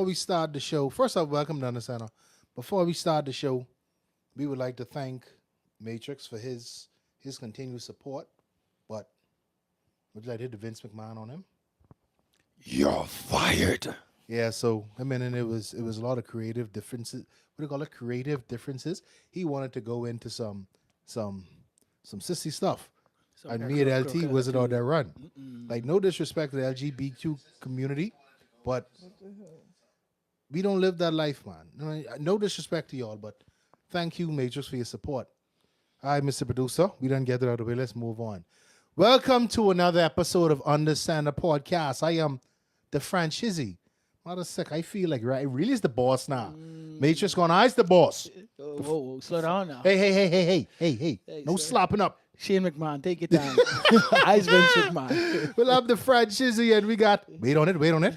before we start the show, first off, welcome to the center. Before we start the show, we would like to thank Matrix for his continued support. But would you like to hit the Vince McMahon on him? You're fired. Yeah, so I mean, and it was a lot of creative differences. What do you call it? Creative differences. He wanted to go into some sissy stuff. And me and LT wasn't on that run. Like, no disrespect to the LGBT community, but we don't live that life, man. No disrespect to y'all, but thank you, Matrix, for your support. All right, Mr. Producer, we done get it out of the way. Let's move on. Welcome to another episode of Understand the Podcast. I am the franchisee. Mother sick. I feel like it really is the boss now. Matrix going, I's the boss. Whoa, slow down now. Hey. No slopping up. Shane McMahon, take your time. I's Vince McMahon. Well, I'm the franchisee, and we got, wait on it.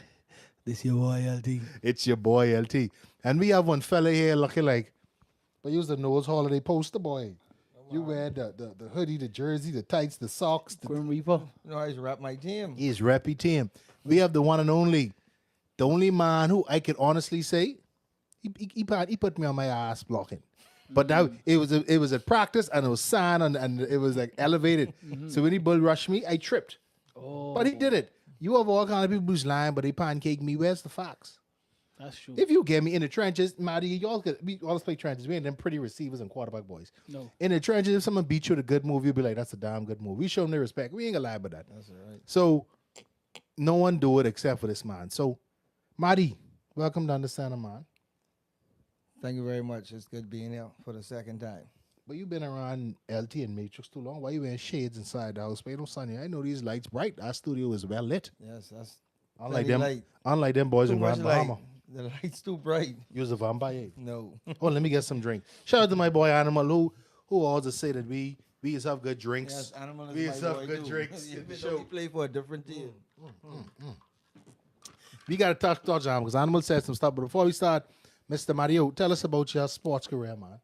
This your boy LT. It's your boy, LT. And we have one fella here looking like, but use the nose holiday poster boy. You wear the hoodie, the jersey, the tights, the socks. Grim Reaper. No, I just rap my team. He's reppy team. We have the one and only, the only man who I can honestly say, he put me on my ass blocking. But that it was a practice, and it was sand, and it was like elevated. So when he bull rushed me, I tripped. Oh, But he did it. You have all kind of people who's lying, but they pancake me. Where's the facts? that's true. If you get me in the trenches, Matty, we always play trenches. We ain't them pretty receivers and quarterback boys. No. In the trenches, if someone beat you with a good move, you'll be like, that's a damn good move. We show them their respect. We ain't gonna lie about that. That's all right. So no one do it except for this man. So, Matty, welcome to Understand the Man. Thank you very much. It's good being here for the second time. But you've been around LT and Matrix too long. Why you wearing shades inside the house? But no sunny. I know these lights bright. Our studio is well lit. Yes, that's Unlike plenty them, light. unlike them boys Too in much Grand light. Bahama. The light's too bright. You was a vampire. No. Oh, let me get some drink. Shout out to my boy Animal who always say that we just have good drinks. Yes, Animal is We my just have boy good too. drinks in Even the though show. he play for a different team. We got to touch on because Animal said some stuff. But before we start, Mr. Mario, tell us about your sports career, man.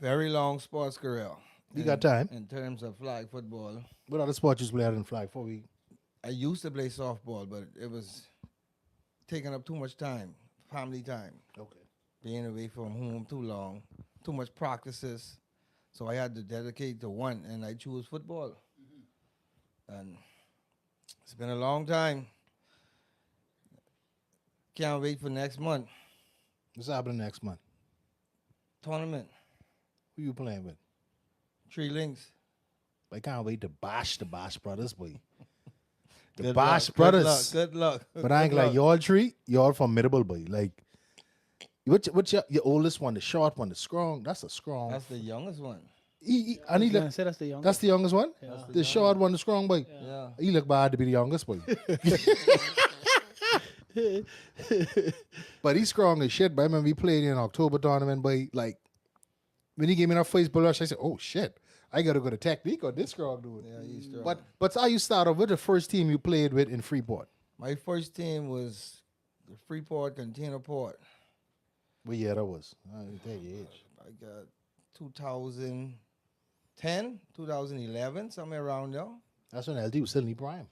Very long sports career. You got time? In terms of flag football. What other sports you play out in flag? I used to play softball, but it was taking up too much time, family time. Okay. Being away from home too long, too much practices. So I had to dedicate to one, and I chose football. And it's been a long time. Can't wait for next month. What's happening next month? Tournament, Who you playing with? 3 links. I can't wait to bash the Bosch brothers, boy. The Good Bosch luck, brothers. Good luck. But I ain't Good like luck. y'all three. Y'all formidable, boy. Like, what's your oldest one? The short one, the strong. That's a strong. That's the youngest one. I need I said that's the youngest. that's the youngest one. Yeah. The short one, the strong boy. Yeah. He look bad to be the youngest boy. But he's strong as shit. But I remember we played in October tournament, boy. Like when he gave me that first bull rush, I said, "Oh shit, I gotta go to technique on this strong dude." Yeah, he's strong. But how you start off with the first team you played with in Freeport? My first team was the Freeport Container Port. What year that was? I didn't tell your age. I got 2010, 2011, somewhere around there. That's when LD was still in the prime.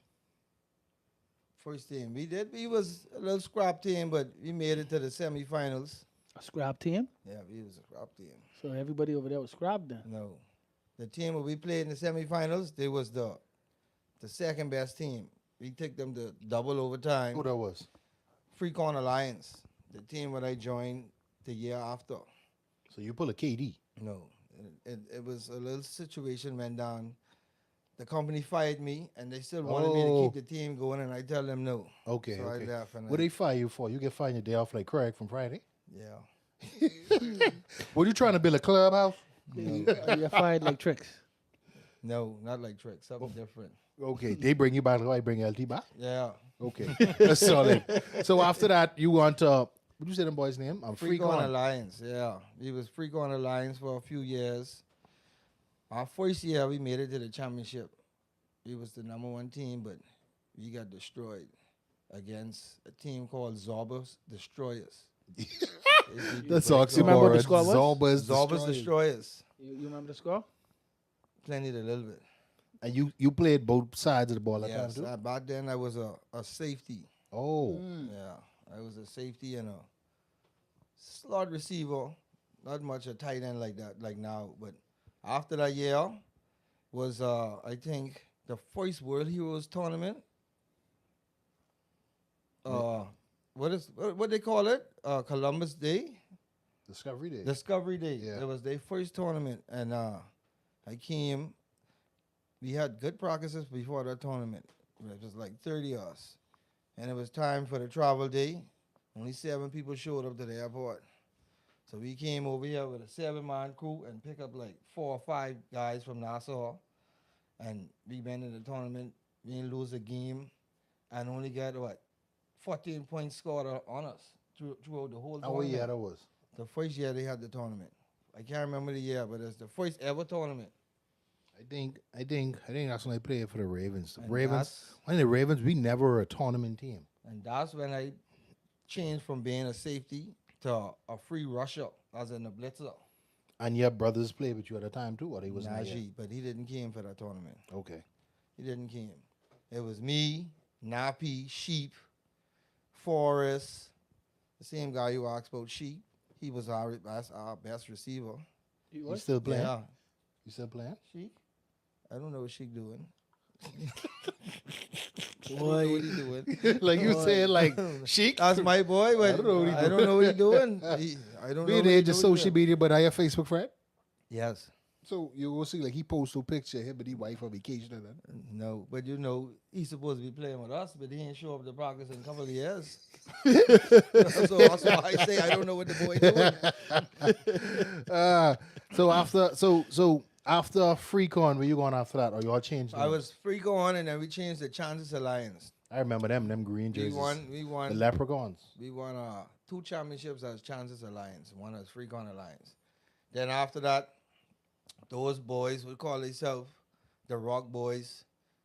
First team. We was a little scrap team, but we made it to the semifinals. A scrap team. Yeah, we was a scrap team. So everybody over there was scrapped then. No. The team that we played in the semifinals, they was the second best team. We took them to double overtime. Who that was? Freecon Alliance, the team that I joined the year after. So you pull a KD. No. It was a little situation went down. The company fired me, and they still wanted me to keep the team going, and I tell them no. Okay, So okay. I left. And What they fire you for? You get fired your day off like Craig from Friday? yeah. Were you trying to build a clubhouse? You're fired like tricks. No, not like tricks. Something different. Okay, they bring you back. I bring LT back. Yeah. Okay, that's solid. So after that, you want to? What you say the boy's name? I'm Freecon Alliance. Yeah, we was Freecon Alliance for a few years. Our first year, we made it to the championship. We was the #1 team, but we got destroyed against a team called Zorbas Destroyers. That's You remember what the oxymoron. score was? Zorbas Zorbas destroyed. Destroyers. You remember the score? Plenty a little bit. And you played both sides of the ball at that Yes, time too? back then I was a safety. Oh, Yeah, I was a safety and a slot receiver. Not much a tight end like that, like now. But after that year was, I think, the first World Heroes tournament. What they call it? Columbus Day? Discovery Day. Discovery Day. Yeah. It was their first tournament. And I came. We had good practices before that tournament. It was like 30 of us. And it was time for the travel day. Only 7 people showed up to the airport. So we came over here with a 7-man crew and picked up like 4 or 5 guys from Nassau. And we went in the tournament. We didn't lose a game. And only got, 14 points scored on us throughout the whole tournament. What year that was? The first year they had the tournament. I can't remember the year, but it's the first ever tournament. I think that's when I played for the Ravens. And When the Ravens, we never were a tournament team. And that's when I changed from being a safety to a free rusher, as in a blitzer. And your brothers played with you at the time too, or they was not yet? Najee, but he didn't came for that tournament. Okay. He didn't came. It was me, Nappy, Sheep, Forrest, the same guy you asked about Sheep. He was our best receiver. You still playing? Yeah. You still playing? Sheik? I don't know what Sheik doing. Boy. I don't know what he doing. Like you said, like Sheik. That's my boy, but I don't know what he doing. I don't know. We what the he age of doing. social media, but I have Facebook friend. Yes. So you will see, like he posts a picture of him and his wife on vacation and that. No, but he's supposed to be playing with us, but he ain't show up to practice in a couple of years. So that's why I say I don't know what the boy doing. So after Freecon, where you going after that, or you all changed? I was free going, and then we changed the Chances Alliance. I remember them green jerseys. We The won. Leprechauns. We won 2 championships as Chances Alliance. One as Freecon Alliance. Then after that, those boys would call themselves the Rock Boys.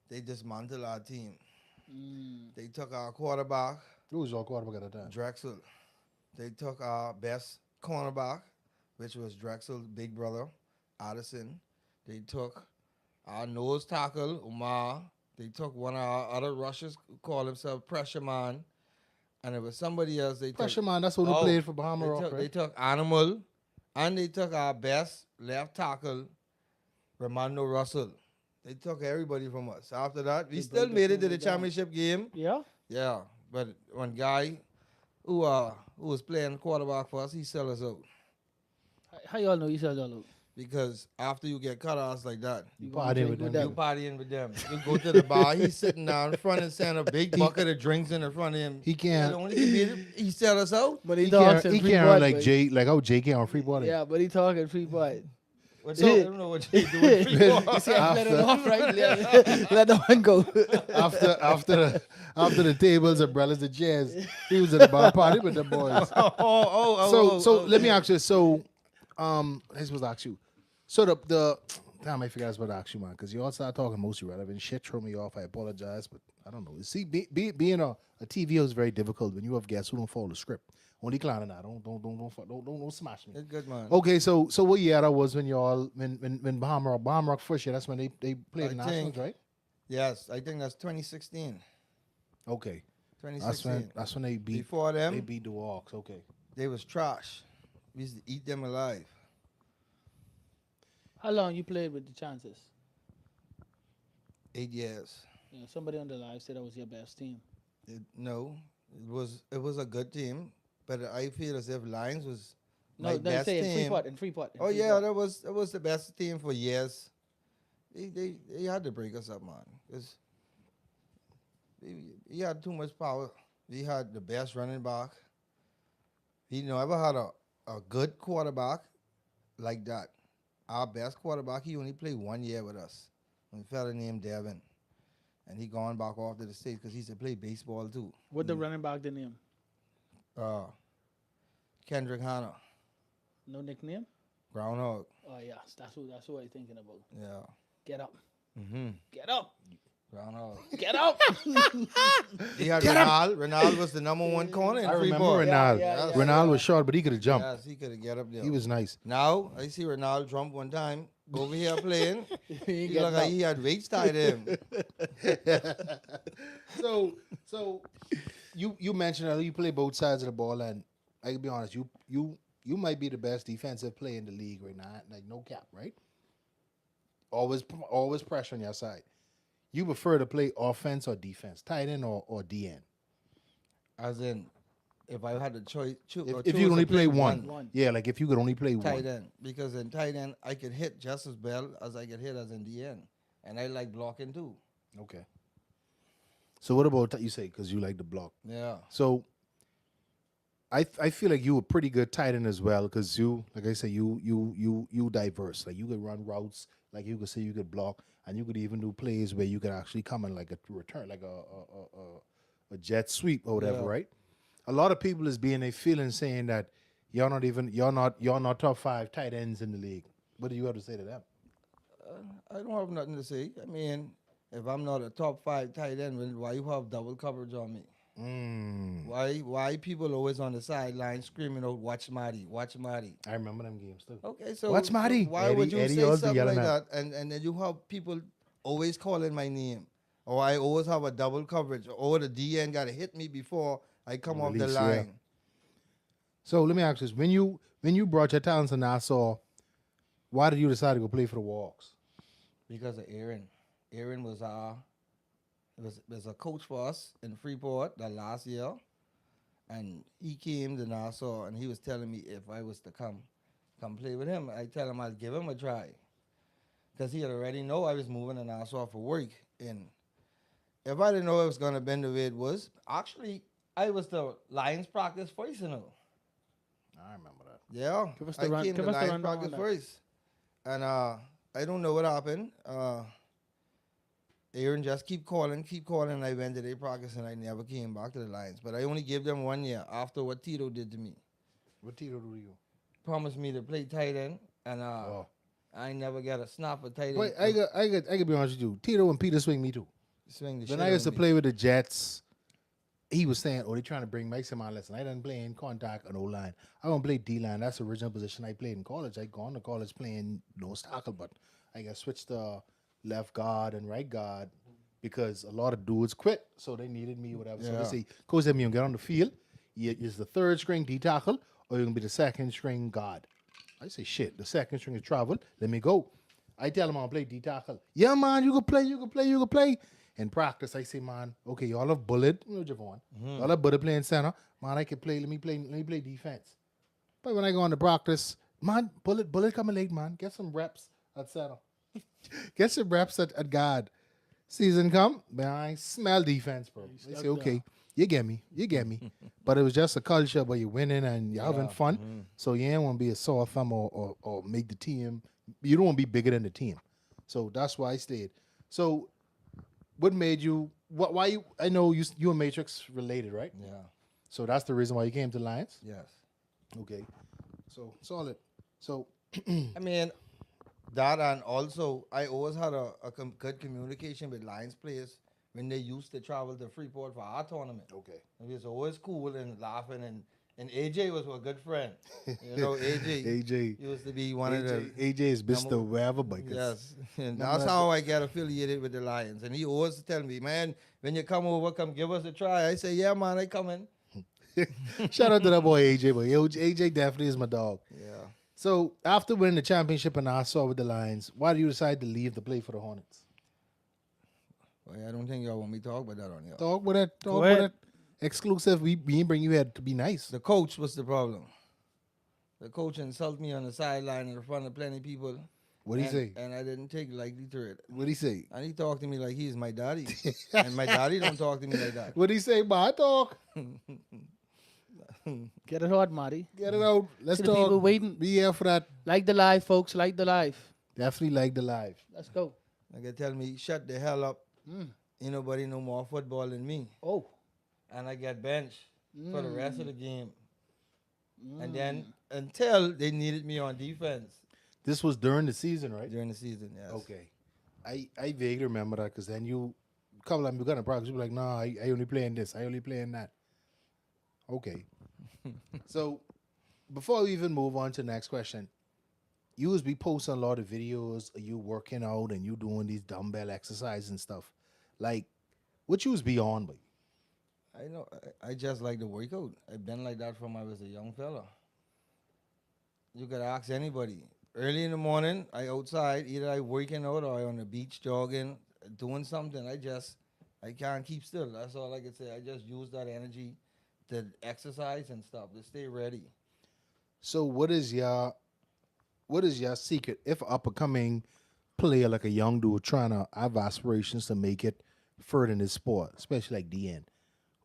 They dismantled our team. They took our quarterback, Who was your quarterback at the time? Drexel. They took our best cornerback, which was Drexel's big brother, Addison. They took our nose tackle, Umar. They took one of our other rushers who called himself Pressure Man. And it was somebody else. Pressure Man, that's who played for Bahama Rock, They right? took Animal, and they took our best left tackle, Romano Russell. They took everybody from us. After that, we still made it to the championship game. Yeah? Yeah, but one guy who was playing quarterback for us, he sell us out. How y'all know you sell y'all out? Because after you get cut off like that, You wanna partying drink with with them. you partying with them. You go to the bar, he's sitting down front and center, big bucket of drinks in the front of him. He can't. The only thing he sell us out. But He talks can't, in he free can't bud, like but- Jay, like how Jay can't on free body. Yeah, but he talking free bud. What's up? I don't know what they doing. You see, I let it off right. Let the one go. after the tables, umbrellas, the chairs, he was at the bar party with the boys. So let me ask you. So, I'm supposed to ask you. So the time I figured I was about to ask you, man, because you all started talking mostly relevant shit. Throw me off. I apologize, but I don't know. See, being a TV is very difficult when you have guests who don't follow the script. Only clowning now. Don't smash me. It's good, man. Okay, so what year that was when y'all when Bahama Rock first year? That's when they played the Nationals, right? Yes, I think that's 2016. Okay, 2016. that's when they beat Before them, they beat the Hawks. Okay, they was trash. We used to eat them alive. How long you played with the Chances? 8 years. You know, somebody on the live said that was your best team. No, it was a good team, but I feel as if Lions was No, my they best say in team. Freeport. Oh yeah, that was the best team for years. They had to break us up, man, because he had too much power. We had the best running back. He never had a good quarterback like that. Our best quarterback, he only played 1 year with us. A fella named Devin. And he gone back off to the States because he used to play baseball too. What the running back the name? Kendrick Hanna, No nickname? Groundhog. Oh yeah, that's what I'm thinking about. Yeah. Get up. Mm-hmm. Get up. Groundhog. Get up. He had Renal. Renal was the number 1 corner in I remember Freeport. Renal. Yeah. Renal was short, but he could have jumped. Yes, he could have get up there. He was nice. Now, I see Renal jump one time over here playing. He He get look like up. he had weights tied to him. So you mentioned earlier you play both sides of the ball, and I can be honest, you might be the best defensive player in the league right now, like no cap, right? Always pressure on your side. You prefer to play offense or defense, tight end or DN? As in, if I had to If you could only play one, One. yeah, like if you could only play tight one. end, because in tight end I could hit just as well as I could hit as in DN, and I like blocking too. Okay. So what about you say because you like the block? Yeah, So I feel like you were pretty good tight end as well because you, like I say, you diverse. Like you could run routes, like you could say you could block, and you could even do plays where you could actually come in like a return, like a jet sweep or whatever, Yeah. right? A lot of people is being a feeling saying that you're not top five tight ends in the league. What do you have to say to them? I don't have nothing to say. I mean, if I'm not a top 5 tight end, then why you have double coverage on me? Why people always on the sideline screaming out, "Watch Marty, watch Marty"? I remember them games too. Okay, so Watch Marty. why would you Eddie say always be something yelling like at. that? And then you have people always calling my name, or I always have a double coverage, or the DN got to hit me before I come off the Release, yeah. line. So let me ask this: when you brought your talents to Nassau, why did you decide to go play for the Walks? Because of Aaron. Aaron was a coach for us in Freeport that last year, and he came to Nassau and he was telling me if I was to come play with him, I tell him I'd give him a try, because he had already know I was moving to Nassau for work. And if I didn't know it was gonna bend the way it was, actually I was the Lions practice first, you know. I remember that. Yeah, Give us the I run- came give to us the Lions rundown on practice that. first, and I don't know what happened. Aaron just keep calling. And I went to their practice and I never came back to the Lions. But I only gave them 1 year after what Tito did to me. What Tito do to you? Promised me to play tight end, and Oh. I never got a snap of tight end. But I could be honest with you. Tito and Peter swing me too. Swing the When shit I used to out of me. play with the Jets, he was saying, "Oh, they trying to bring Mike Simon. Listen, I didn't play in contact and O line. I don't play D line. That's the original position I played in college. I gone to college playing nose tackle, but I got switched to left guard and right guard because a lot of dudes quit, so they needed me, whatever. So they Yeah. say, Coach, let me get on the field. You is the third string D tackle, or you can be the second string guard. I say, shit, the second string is travel. Let me go. I tell him I'll play D tackle. Yeah, man, you can play. In practice, I say, man, okay, y'all have bullet, Javon. Y'all have bullet playing center. Man, I can play. Let me play defense. But when I go on to practice, man, bullet coming late, man. Get some reps at center. Get some reps at guard. Season come, man, I smell defense, bro. They say, okay, you get me. But it was just a culture where you're winning and you're having fun. So you ain't want to be a sore thumb or make the team. You don't want to be bigger than the team. So that's why I stayed. So what made you, why you, I know you and Matrix related, right? Yeah. So that's the reason why you came to Lions? Yes. Okay. So solid. So I mean, that, and also I always had good communication with Lions players when they used to travel to Freeport for our tournament. okay. It was always cool and laughing, and AJ was a good friend. You know, AJ. AJ. used to be one of the. AJ is Mr. Wherever Bikers. Yes, and Number that's that- how I get affiliated with the Lions. And he always tell me, man, when you come over, come give us a try. I say, yeah, man, I coming. Shout out to that boy AJ, but AJ definitely is my dog. Yeah. So after winning the championship in Nassau with the Lions, why do you decide to leave to play for the Hornets? Well, I don't think y'all want me to talk about that on here. Talk with that. Talk Go with ahead. that. Exclusive. We didn't bring you here to be nice. The coach was the problem. The coach insulted me on the sideline in front of plenty of people. What'd he say? And I didn't take lightly to it. What'd he say? And he talked to me like he's my daddy. And my daddy don't talk to me like that. What'd he say? My talk. Get it hard, Marty. Get it out. Let's See the talk. people waiting. Be here for that. Like the live, folks. Like the live. Definitely like the live. Let's go. Like they tell me, shut the hell up. Ain't nobody know more football than me. Oh. And I get benched for the rest of the game. And then until they needed me on defense This was during the season, right? during the season, yes. Okay. I vaguely remember that because then you, a couple of them, you got to practice. You be like, nah, I only playing this. I only playing that. Okay. So before we even move on to the next question, you was be posting a lot of videos of you working out and you doing these dumbbell exercises and stuff. Like, what you was beyond, boy? I know. I just like to work out. I've been like that from I was a young fella. You could ask anybody. Early in the morning, I outside, either I working out or I on the beach jogging, doing something. I can't keep still. That's all I can say. I just use that energy to exercise and stuff to stay ready. So what is your secret if up and coming player like a young dude trying to have aspirations to make it further in this sport, especially like DN?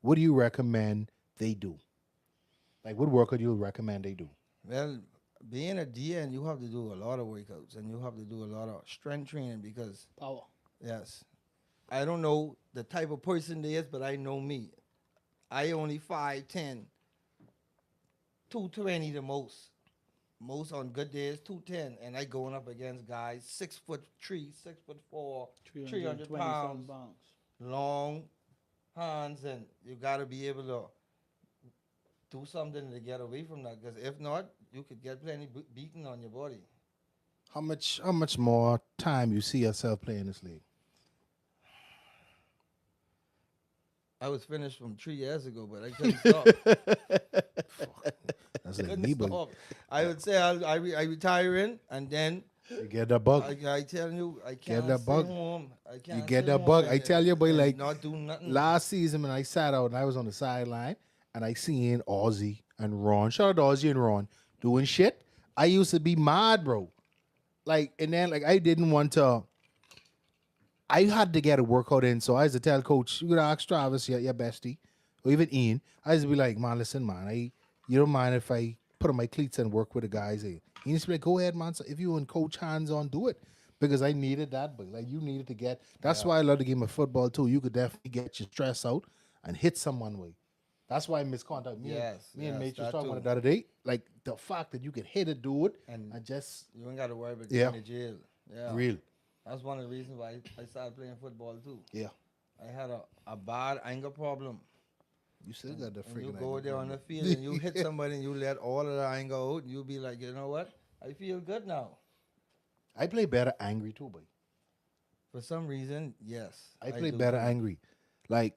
What do you recommend they do? Like what workout you recommend they do? Well, being a DN, you have to do a lot of workouts and you have to do a lot of strength training because, Power. yes, I don't know the type of person they is, but I know me. I only 5'10", 220 the most. Most on good days, 210. And I going up against guys 6'3", 6'4", 300 320 pounds, something pounds. long hands, and you got to be able to do something to get away from that. Because if not, you could get plenty beaten on your body. How much more time you see yourself playing this league? I was finished from 3 years ago, but I couldn't stop. That's like Couldn't me, but stop. I would say I retire in, and then you get that bug. I tell you, I Get can't that stay bug. home. I can't You get stay that home bug. I tell you, boy, and like not do nothing. last season when I sat out and I was on the sideline and I seen Ozzy and Ron, shout out to Ozzy and Ron, doing shit. I used to be mad, bro. Like, and then like I didn't want to. I had to get a workout in, so I used to tell coach, you gotta ask Travis, your bestie, or even Ian. I used to be like, man, listen, man, you don't mind if I put on my cleats and work with the guys here. He used to be like, go ahead, man. So if you and coach hands on, do it. Because I needed that, but like you needed to get that's Yeah. why I love the game of football too. You could definitely get your stress out and hit someone with. That's why I miss contact. Yes, Me and yes, Mitch was that talking about too. it the other day. Like the fact that you could hit a dude And and just you ain't got to worry about Yeah. going to jail. Yeah. real. That's one of the reasons why I started playing football too. Yeah. I had a bad anger problem. You still got the And you freaking go anger there on the problem. field and you hit somebody and you let all of the anger out, and you'll be like, you know what? I feel good now. I play better angry too, boy. For some reason, yes. I play do better too. angry. Like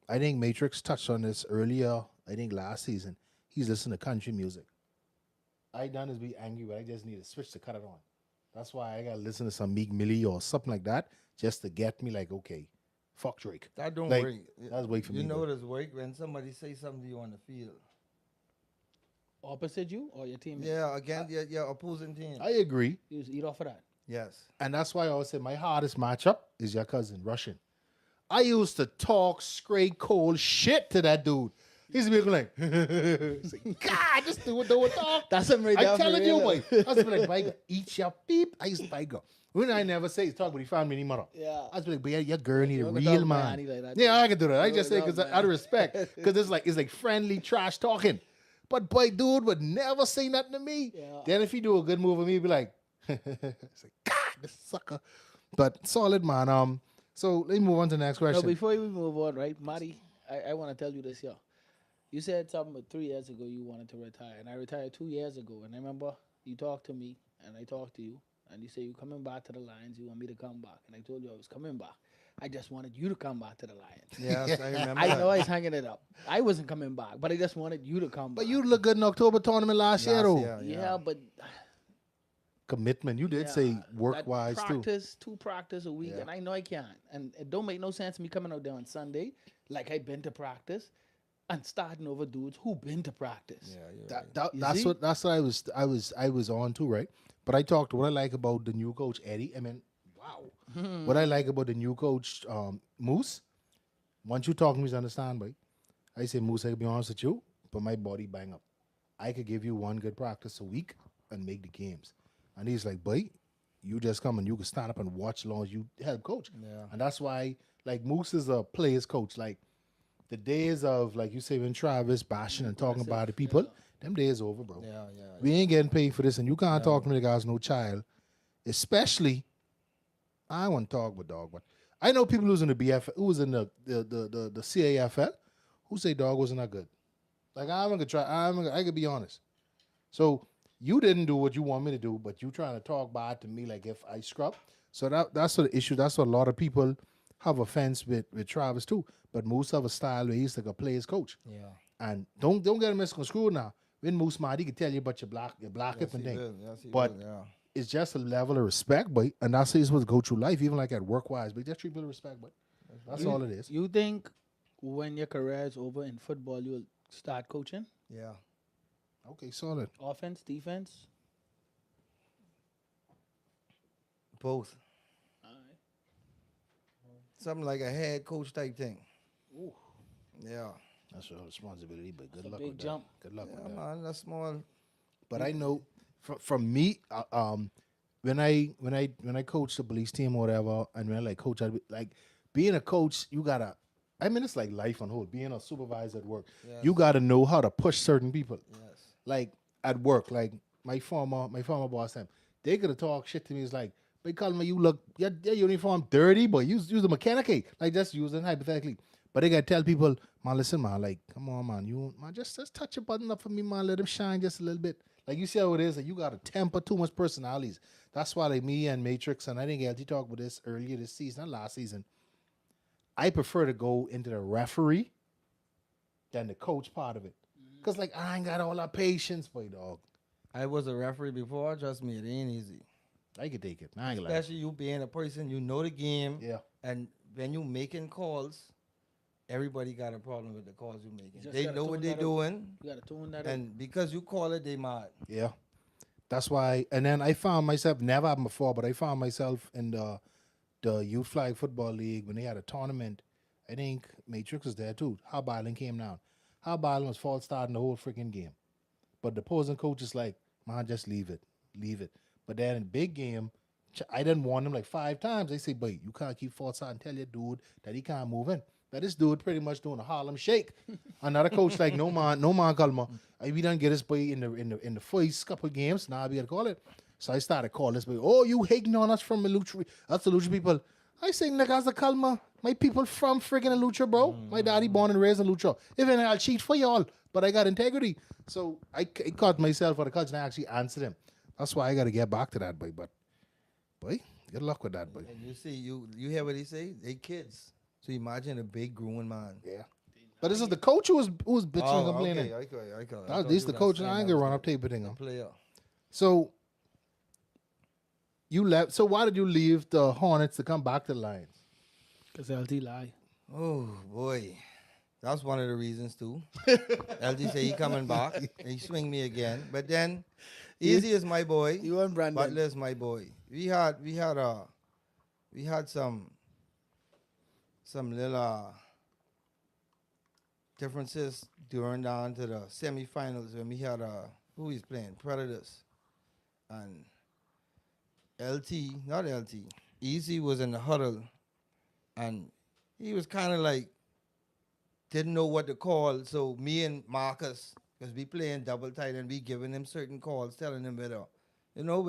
I think Matrix touched on this earlier. I think last season. He's listening to country music. I done is be angry, but I just need to switch to cut it on. That's why I gotta listen to some Meek Millie or something like that, just to get me like, okay, fuck Drake. That don't Like, work. that's work for You me, know bro. it's work when somebody say something to you on the field. Opposite you or your team? Yeah, against your opposing team. I agree, You just eat off of that. Yes. and that's why I always say my hardest matchup is your cousin Russian. I used to talk straight cold shit to that dude. He's be like, he's like, God, this dude don't talk. That's him right I'm there for telling real, you, boy. though. I was be like, Bigo, eat your beep. I used to Bigo. When I never say talk, but he found me any mother. Yeah. I was be like, but your girl need You a don't real talk man. Miami like that, Yeah, dude. I can do that. I You just don't say because talk out of Miami. respect, because it's like friendly trash talking. But boy, dude would never say nothing to me. Yeah. Then if he do a good move with me, he'd be like, it's like, God, this sucker. But solid man. So let me move on to the next No, question. before we move on, right, Marty, I want to tell you this, yo. You said something about 3 years ago you wanted to retire, and I retired 2 years ago. And I remember you talked to me, and I talked to you, and you said you coming back to the Lions. You want me to come back, and I told you I was coming back. I just wanted you to come back to the Lions. Yes, I remember. I that. know I was hanging it up. I wasn't coming back, but I just wanted you to come But back. you look good in October tournament last year, Last though. year, Yeah, but Commitment. You did yeah, say work that wise too. practice, 2 practice a week, Yeah. and I know I can't. And it don't make no sense me coming out there on Sunday, like I been to practice, and starting over dudes who been to practice. Yeah, you're That, right. that, You that's see? what I was on too, right? But I talked what I like about the new coach Eddie. I mean, wow. What I like about the new coach Moose. Once you talk Moose, understand, boy. I say Moose, I can be honest with you, but my body bang up. I could give you one good practice a week and make the games. And he's like, boy, you just come and you can stand up and watch as long as you help coach. Yeah. And that's why, like, Moose is a player's coach. Like, the days of, like you say, when Travis bashing and talking about the people, them days over, bro. Yeah, yeah. We ain't getting paid for this, and you can't talk to me like I was no child. Especially, I want to talk with dog, but I know people who's in the BF, who was in the CAFL, who say dog wasn't that good. Like I'm gonna try. I could be honest. So you didn't do what you want me to do, but you trying to talk bad to me like if I scrub. So that's what the issue. That's what a lot of people have a fence with Travis too, but Moose have a style where he's like a player's coach. Yeah. And don't get him misconstrued now. When Moose mad, he can tell you about your block Yes, up and he thing. will. Yes, he But will. Yeah. it's just a level of respect, but and that's how you're supposed to go through life, even like at work wise. But just treat people with respect, but that's all it is. You think when your career is over in football, you'll start coaching? Yeah. Okay, solid. Offense, defense? Both. All right. Something like a head coach type thing. Ooh, Yeah. That's your responsibility, but good a luck big with jump. that. Good luck Yeah, with that. man. That's small. But I know from me, when I coach the police team or whatever, and when I like coach, like being a coach, you gotta. I mean, it's like life on hold. Being a supervisor at work, Yes. you gotta know how to push certain people. Yes. Like at work, like my former boss time, they could have talked shit to me. It's like, they call me, you look your uniform dirty, but use the mechanic. Like just using hypothetically. But they gotta tell people, man, listen, man, like, come on, man, you man, just touch a button up for me, man, let him shine just a little bit. Like you see how it is, like you got a temper, too much personalities. That's why like me and Matrix, and I think LT talked about this earlier this season, not last season. I prefer to go into the referee than the coach part of it. Cause like I ain't got all that patience, boy, dog. I was a referee before. Trust me, it ain't easy. I can take it. I ain't gonna lie. Especially you being a person, you know the game. Yeah. And when you making calls, everybody got a problem with the calls you making. Just They gotta know what tune they that up. doing. You got to tune that up. And because you call it, they mad. Yeah. That's why, and then I found myself, never happened before, but I found myself in the youth flag football league when they had a tournament. I think Matrix was there too. How Island came down. How Island was false starting the whole freaking game. But the opposing coach is like, man, just leave it. Leave it. But then in the big game, I didn't warn him like 5 times. They say, but you can't keep false starting. Tell your dude that he can't move in. But this dude pretty much doing a Harlem Shake. Another coach like, no man, Kalma. We done get this boy in the first couple games. Now we gotta call it. So I started calling this boy. Oh, you hating on us from Lucha? Us the Lucha people. I say, niggas the Kalma. My people from friggin' Lucha, bro. My daddy born and raised in Lucha. Even I'll cheat for y'all, but I got integrity. So I caught myself for the culture and I actually answered him. That's why I gotta get back to that boy. But boy, good luck with that boy. And you see, you hear what he say? They kids. So imagine a big grown man. Yeah. But this is the coach who was bitching and complaining. Okay. This the coach, and I ain't gonna run up tape with him. Player. So you left. So why did you leave the Hornets to come back to the Lions? Because LT lie. Oh boy, that's one of the reasons too. LG say he coming back. And he swing me again, but then Easy is my boy. You and Brandon. Butler's my boy. We had some little differences during down to the semifinals when we had who he's playing Predators and not LT. Easy was in the huddle and he was kind of like didn't know what to call. So me and Marcus, because we playing double tight and we giving him certain calls, telling him where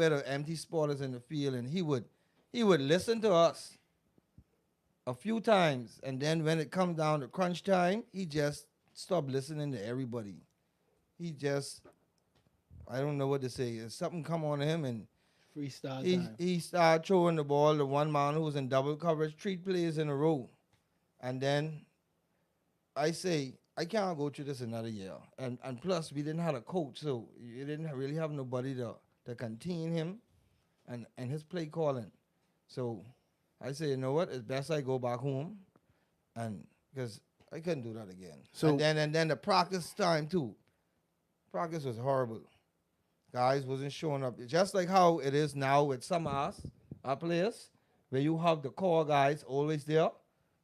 the empty spot is in the field, and he would listen to us a few times, and then when it comes down to crunch time, he just stopped listening to everybody. He just, I don't know what to say. Something come on him, and Freestyle time. he started throwing the ball to one man who was in double coverage, 3 plays in a row. And then I say, I can't go through this another year. And plus, we didn't have a coach, so you didn't really have nobody to contain him and his play calling. So I say, you know what? It's best I go back home, and because I couldn't do that again. So- and then the practice time too. Practice was horrible. Guys wasn't showing up. Just like how it is now with some of us, our players, where you have the core guys always there.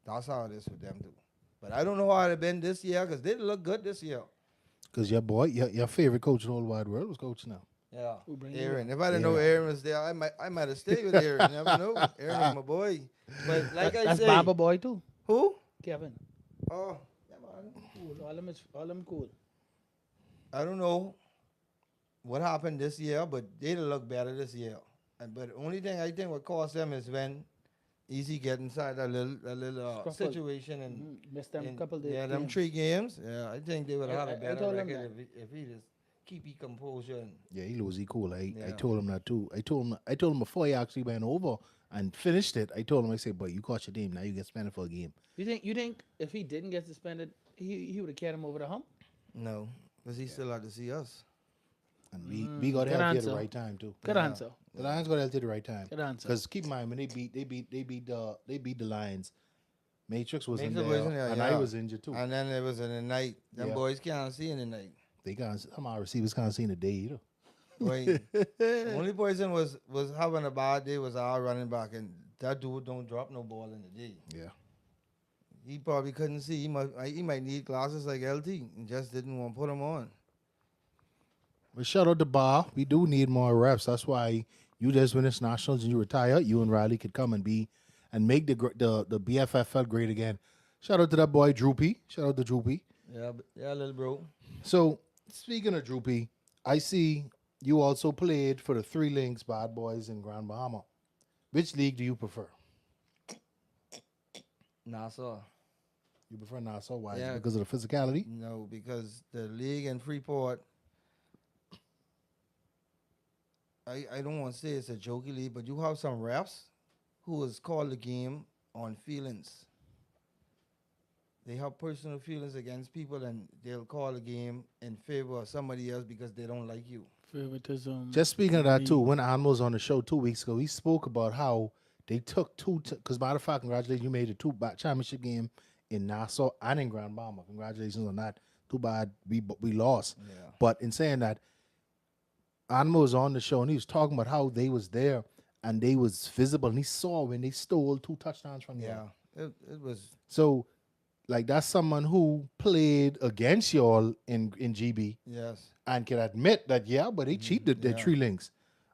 That's how it is with them too. But I don't know how it been this year because they didn't look good this year. Because your boy, your favorite coach in the whole wide world was coaching now. Yeah, Who bring you Aaron. If I didn't know Aaron was there, I might have stayed with Aaron. You never know. Aaron is my boy. But like I That's say, Baba boy too. who? Kevin. Oh, yeah, man. Cool. All them cool. I don't know what happened this year, but they look better this year. But the only thing I think what cost them is when Easy get inside a little Scruffle. situation and Missed them and, couple days. yeah, them 3 games. Yeah, I think they would have had I a better told him record if he just keep his composure. And, Yeah, he lose. He cool. I yeah. told him that too. I told him before he actually went over and finished it. I told him, I said, "Boy, you caught your team. Now you get spent for a game." You think if he didn't get suspended, he would have carried him over the hump? No, because he still had to see us. And we got Good healthy at the answer. right time too. Good Yeah. answer. The Lions got healthy at the right time. Good answer. Because keep in mind when they beat the Lions, Matrix was in Matrix there, was in there, and yeah. I was injured too. And then it was in the night. Them Yeah. boys can't see in the night. They got some of our receivers can't see in the day either. Wait, the only person was having a bad day was our running back, and that dude don't drop no ball in the day. Yeah. He probably couldn't see. He might need glasses like LT, and just didn't want to put them on. But shout out to Bar. We do need more reps. That's why you just win this nationals and you retire. You and Riley could come and make the BFFL great again. Shout out to that boy Droopy. Shout out to Droopy. Yeah, little bro. So speaking of Droopy, I see you also played for the Three Links Bad Boys in Grand Bahama. Which league do you prefer? Nassau. You prefer Nassau? Why? Is it Yeah. because of the physicality? No, because the league in Freeport, I don't want to say it's a jokey league, but you have some refs who has called the game on feelings. They have personal feelings against people, and they'll call the game in favor of somebody else because they don't like you. Favoritism. Just speaking of that too, when An was on the show 2 weeks ago, he spoke about how they took because matter of fact, congratulations, you made a championship game in Nassau and in Grand Bahama. Congratulations on that. Too bad we lost. Yeah. But in saying that, Anmo was on the show and he was talking about how they was there and they was visible and he saw when they stole 2 touchdowns from you. Yeah, it was. So, like that's someone who played against y'all in GB Yes. and can admit that but he cheated their Yeah. Three Links,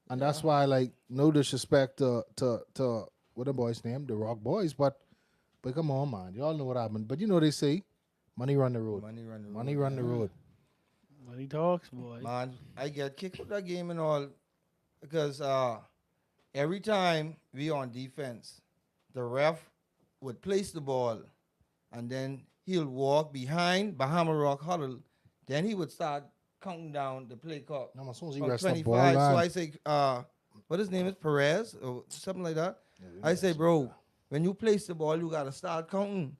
and that's why like no disrespect to what the boys name the Rock Boys, but come on man, y'all know what happened. But you know they say money run the road, Money run the road. money run the road. Money talks, boy. Man, I get kicked with that game and all because every time we on defense, the ref would place the ball and then he'll walk behind Bahama Rock huddle. Then he would start counting down the play clock. No, as soon as he From rests the 25. ball So line, I say, what his name is, Perez or something like that. I say, bro, when you place the ball, you got to start counting.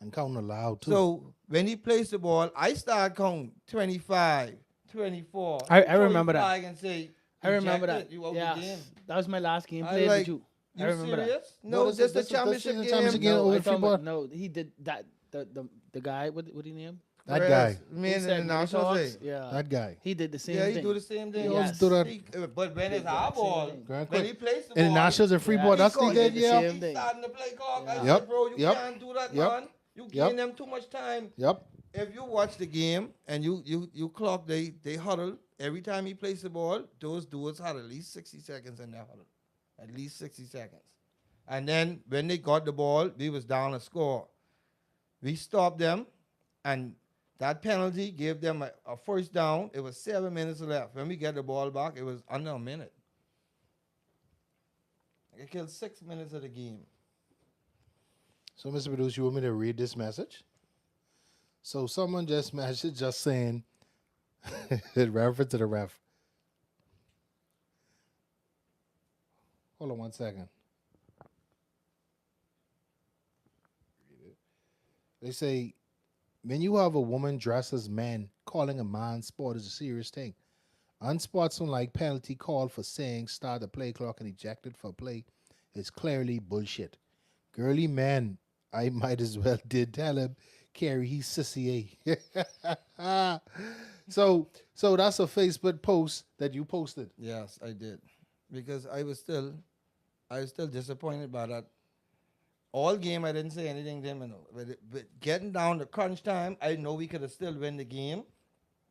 and counting aloud too. So when he plays the ball, I start counting 25, 24. I So he remember that. flag and say, I remember "Ejected, that. You out Yeah, the game." that was my last game I played like- with you. You I remember that. serious? No, No, this this is- the this is- championship this is game. the championship game. No, over I talking Freeport? about, no, he did that. The guy, what he name? That Perez, guy. Man, Who in said the money national talks? day. Yeah, That guy. he did the same Yeah, thing. he do the same thing. He Yes. also do that. But when it's Did our that same ball, thing. Grand when quick. he plays the In the ball, Nationals in Freeport, Yeah, that's he the call good, it the yeah. same he's thing. starting the play clock. I Yep, said, bro, you yep, can't do that, yep, man. You yep. giving them too much time. Yep. If you watch the game and you clock, they huddle every time he plays the ball. Those dudes had at least 60 seconds in their huddle, at least 60 seconds. And then when they got the ball, we was down a score. We stopped them, and that penalty gave them a first down. It was 7 minutes left. When we get the ball back, it was under a minute. It killed 6 minutes of the game. So, Mr. Producer, you want me to read this message? So, someone just messaged just saying, in reference to the ref. Hold on 1 second. They say, when you have a woman dressed as men, calling a man sport is a serious thing. Unsportsmanlike penalty call for saying start the play clock and ejected for play is clearly bullshit. Girly man, I might as well did tell him, Carrie, he's sissy. So that's a Facebook post that you posted. Yes, I did, because I was still disappointed by that. All game, I didn't say anything to him, but getting down to crunch time, I know we could have still win the game.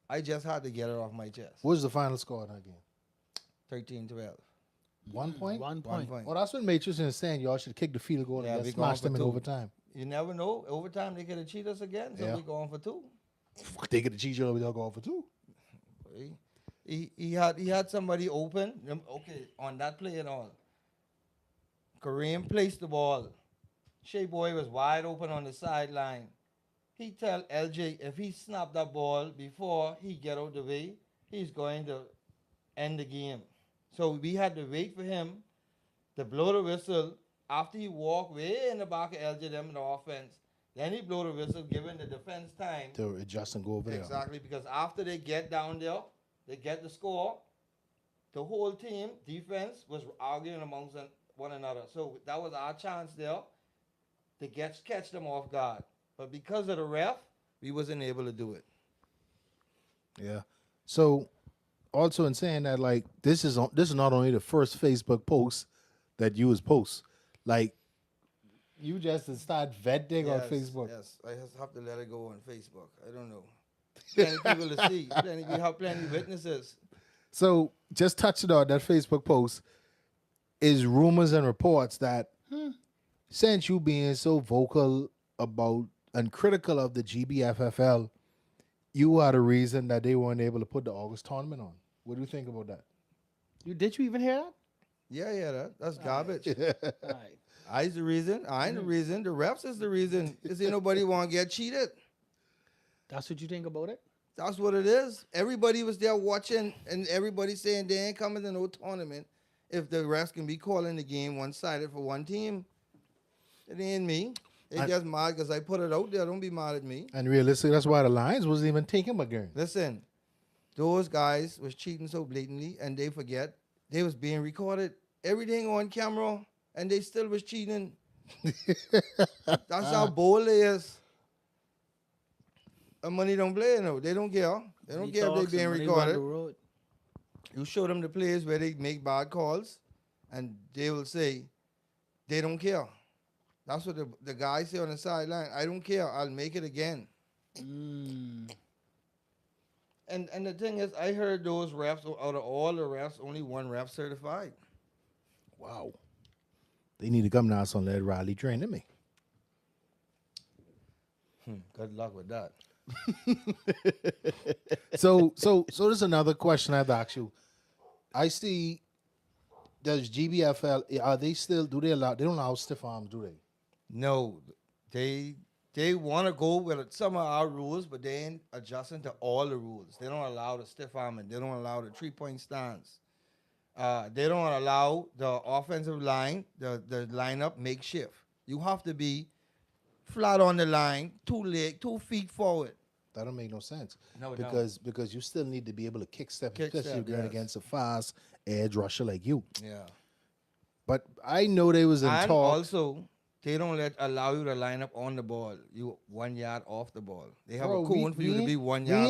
I just had to get it off my chest. What was the final score in that game? 13-12. 1 point? 1 point. Well, that's what Matrix is saying. Y'all should kick the field goal Yeah, and we just smash going them for in two. overtime. You never know. Overtime, they could have cheated us again, so Yeah. we going for 2. Fuck, they get the cheat you they'll go for 2. He had somebody open. Okay, on that play and all. Kareem placed the ball. Shea Boy was wide open on the sideline. He tell LJ if he snapped that ball before he get out the way, he's going to end the game. So we had to wait for him to blow the whistle after he walked way in the back of LJ them in the offense. Then he blow the whistle, giving the defense time. To adjust and go over there. Exactly, because after they get down there, they get the score. The whole team, defense, was arguing amongst one another. So that was our chance there to catch them off guard. But because of the ref, we wasn't able to do it. Yeah. So, also in saying that, like, this is not only the first Facebook post that you was post. Like, you just start venting on Facebook. Yes, I just have to let it go on Facebook. I don't know. Plenty people to see. We have plenty witnesses. So, just touching on that Facebook post is rumors and reports that since you being so vocal about and critical of the GBFFL, you are the reason that they weren't able to put the August tournament on. What do you think about that? Did you even hear that? Yeah, that's garbage. All right. I's the reason. I ain't the reason. The refs is the reason. Cause ain't nobody want to get cheated. That's what you think about it? That's what it is. Everybody was there watching, and everybody saying they ain't coming to no tournament if the refs can be calling the game one-sided for one team. It ain't me. They just mad because I put it out there. Don't be mad at me. And realistically, that's why the Lions wasn't even taking my game. Listen, those guys was cheating so blatantly, and they forget they was being recorded. Everything on camera, and they still was cheating. That's how bold they is. And money don't play, no. They don't care. They don't care if they being recorded. You show them the plays where they make bad calls, and they will say they don't care. That's what the guy say on the sideline. I don't care. I'll make it again. And the thing is, I heard those refs, out of all the refs, only one ref certified. Wow. They need to come now and let Riley train me. Good luck with that. So there's another question I have to ask you. I see, does GBFL, are they still, they don't allow stiff arms, do they? No, they want to go with some of our rules, but they ain't adjusting to all the rules. They don't allow the stiff arming. They don't allow the 3-point stance. They don't allow the offensive line, the lineup makeshift. You have to be flat on the line, 2 feet forward. That don't make no sense. No, because you still need to be able to kick step, especially if you're going yes. against a fast edge rusher like you. Yeah. But I know they was in And talk. also, they don't allow you to line up on the ball. You 1 yard off the ball. They have Bro, a coon for you to be 1 yard off.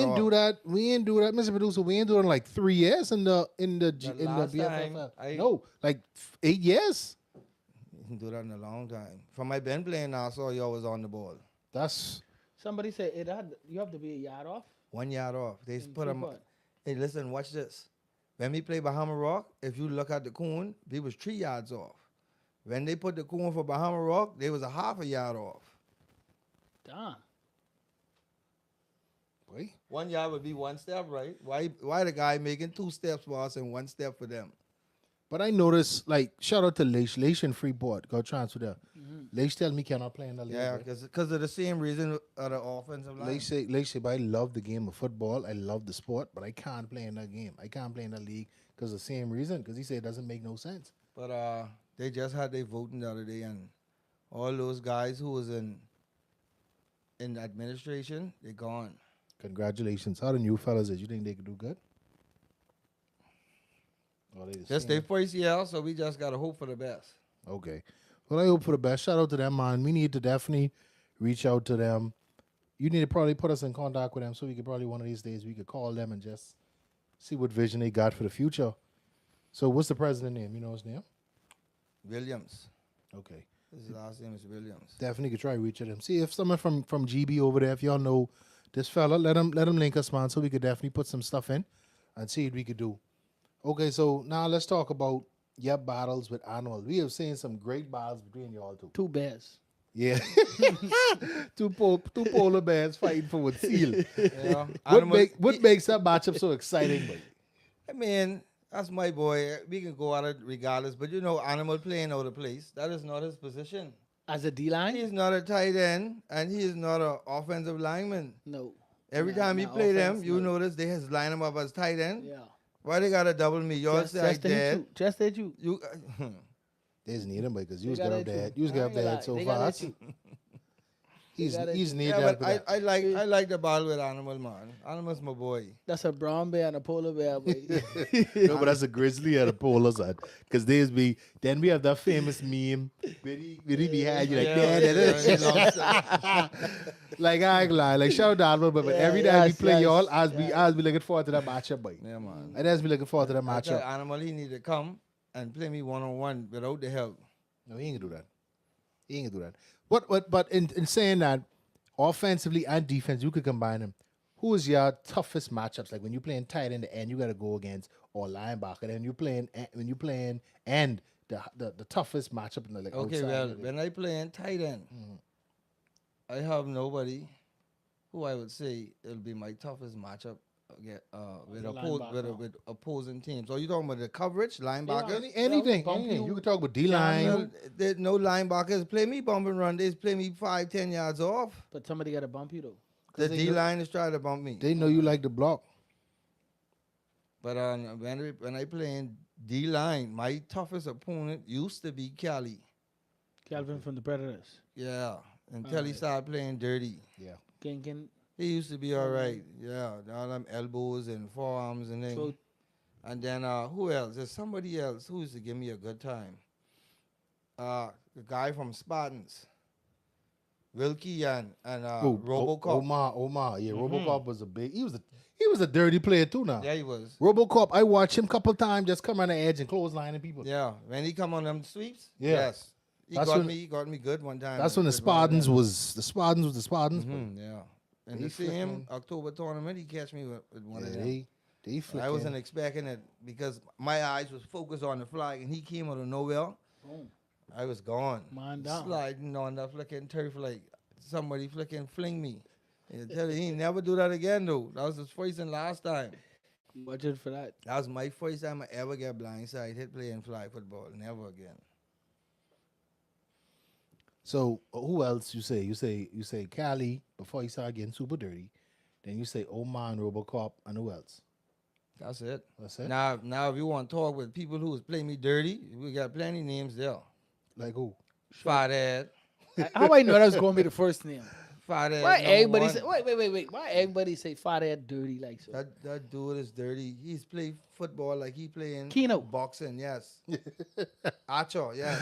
We ain't do that, Mr. Producer. We ain't do it in like 3 years in the last time BFFL. No, like 8 years. You can do that in a long time. From my been playing now, I saw you always on the ball. That's Somebody said you have to be a yard off. 1 yard off. They In put them. 3-point. Hey, listen, watch this. When we play Bahama Rock, if you look at the coon, they was 3 yards off. When they put the coon for Bahama Rock, they was a half a yard off. Damn. boy. 1 yard would be 1 step, right? Why the guy making 2 steps for us and 1 step for them? But I noticed, like, shout out to Leish. Leish in Freeport got transfer there. Leish tell me cannot play in the league. Yeah, right? because of the same reason of the offensive line. Leish say, but I love the game of football. I love the sport, but I can't play in that game. I can't play in the league because of the same reason. Because he said it doesn't make no sense. But they just had their voting the other day, and all those guys who was in administration, they gone. Congratulations. How the new fellas is? You think they could do good? Or they the Just same? their first year, so we just got to hope for the best. Okay. Well, I hope for the best. Shout out to them, man. We need to definitely reach out to them. You need to probably put us in contact with them so we could probably one of these days we could call them and just see what vision they got for the future. So what's the president name? You know his name? Williams. Okay. His last name is Williams. Definitely could try to reach out to him. See if someone from GB over there, if y'all know this fella, let him link us, man, so we could definitely put some stuff in and see what we could do. Okay, so now let's talk about your battles with animals. We have seen some great battles between y'all two. 2 bears. Yeah. two polar bears fighting for a seal. Yeah. What makes that matchup so exciting, buddy? I mean, that's my boy. We can go at it regardless, but Animal playing out of place. That is not his position. As a D-line? He's not a tight end, and he is not an offensive lineman. No. Every Yeah, time he nah, play them, offense, you no. notice they has line him up as tight end. Yeah. Why they gotta double me? Y'all say I Just to hit dead. you. Just to hit you. You, They just need him because They you was gotta getting up hit there. you. You was I getting up ain't gonna there lie, so they gotta hit fast. you. He's gotta he's do- need yeah, that but for that. I like the ball with Animal, man. Animal's my boy. That's a brown bear and a polar bear, boy. No, but that's a grizzly and a polar side. Because then we have that famous meme where he behind you like he loves like I ain't gonna lie, like shout out but Yeah, every time we yes, play yes, y'all, as yes. be looking forward to that matchup, boy. Yeah, man. And as be looking forward to that I tell matchup. Animal he need to come and play me 1-on-1 without the help. No, he ain't gonna do that. He ain't gonna do that. But in saying that, offensively and defense, you could combine them. Who is your toughest matchups? Like when you're playing tight in the end, you gotta go against or linebacker. Then when you playing and the toughest matchup in the like Okay, outside. well, like, when I play in tight end, I have nobody who I would say it'll be my toughest matchup with, a linebacker. with opposing teams. So you talking about the coverage, linebackers? anything. bump You you. could talk about D line. Well, there's no linebackers play me bump and run. They play me 5-10 yards off. But somebody gotta bump you though. The they D know- line is trying to bump me. They know you like the block. But when I play in D line, my toughest opponent used to be Cali. Calvin from the Predators. Yeah, until he Alright. started playing dirty. Yeah. Kinkin. He used to be all right. Yeah, all them elbows and forearms and then. Throat. And then who else? There's somebody else who used to give me a good time. The guy from Spartans. Wilkie and RoboCop. Omar. Yeah, RoboCop was a big. He was a dirty player too now. Yeah, he was. RoboCop, I watched him a couple times just come on the edge and clotheslining people. Yeah, when he come on them sweeps. Yeah. Yes. That's when- He got me good one time. That's when the with one of Spartans them. was the Spartans. but Yeah. And They the same flicking. October tournament, he catch me with one of Yeah, them. they I flicking. wasn't expecting it because my eyes was focused on the flag, and he came out of nowhere. Boom. I was gone. Man down. Sliding on that flicking turf like somebody flicking fling me. And I tell you, he ain't never do that again though. That was his first and last time. Watch it for that. That was my first time I ever get blindside hit playing flag football. Never again. So who else you say? You say Cali before you start getting super dirty. Then you say Omar and RoboCop and who else? That's it. That's it. Now, if you want to talk with people who was playing me dirty, we got plenty names there. Like who? Fathead. How I know that was gonna be the first name? Fathead. Why number everybody one. say wait? Why everybody say Fathead dirty like so? That dude is dirty. He's played football like he playing Keno. boxing. Yes. Acho. Yes.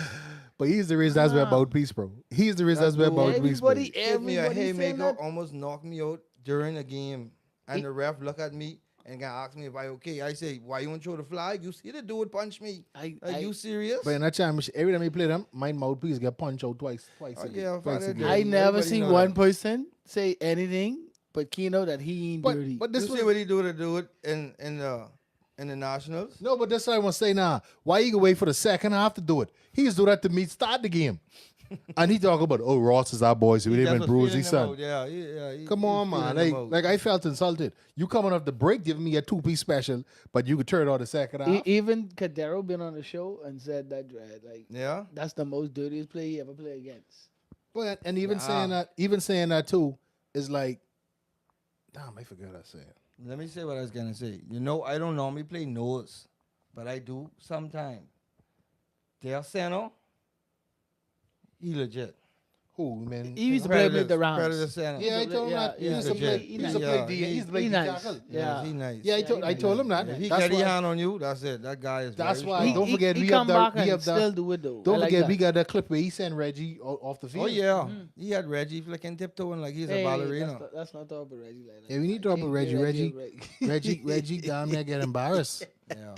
But he's the reason that's where about peace, bro. He's the reason that's where about peace. bro. Everybody, Hit me a everybody saying haymaker, that. almost knocked me out during a game, and the ref look at me and gonna ask me if I okay. I say, why you want to throw the flag? You see the dude punch me? Are you serious? But in that time, every time he play them, my mouthpiece get punched out twice Oh, a yeah, game. I Twice find a that game. dirty. I never Everybody seen know one that. person say anything but Keno that he ain't dirty. But You this see was what he do to do it in the nationals? no, but that's what I want to say now. Why you gonna wait for the second half to do it? He used to do that to me start the game. And he talk about, oh, Ross is our boy, so we didn't Just even was bruise feeling his them son. out. Yeah. Come he was on, man. feeling them out. Like I felt insulted. You coming off the break giving me a 2-piece special, but you could turn it on the second half. Even Cadero been on the show and said that like Yeah. that's the most dirtiest player he ever played against. But and even Nah. saying that too is like, damn, I forgot what I said. Let me say what I was gonna say. You know, I don't normally play nose, but I do sometimes. Their center, he legit. Who, man? He used to play with the Rams. Predator center. Yeah, I told him that. He used to play. legit. He used to play D. He used to play He D nice. tackle. Yeah. He nice. Yeah, I told him that. If he That's get his why. hand on you, that's it. That guy is. That's very why. strong. Don't forget, he we come have back the. We and have still the. do it though. Don't I like forget, that. we got that clip where he sent Reggie off the field. Oh yeah, he had Reggie flicking tiptoeing like he's Hey, a ballerina. That's not talking about Reggie like that. Yeah, we need to talk about Reggie. Reggie. Reggie down there get embarrassed. Yeah.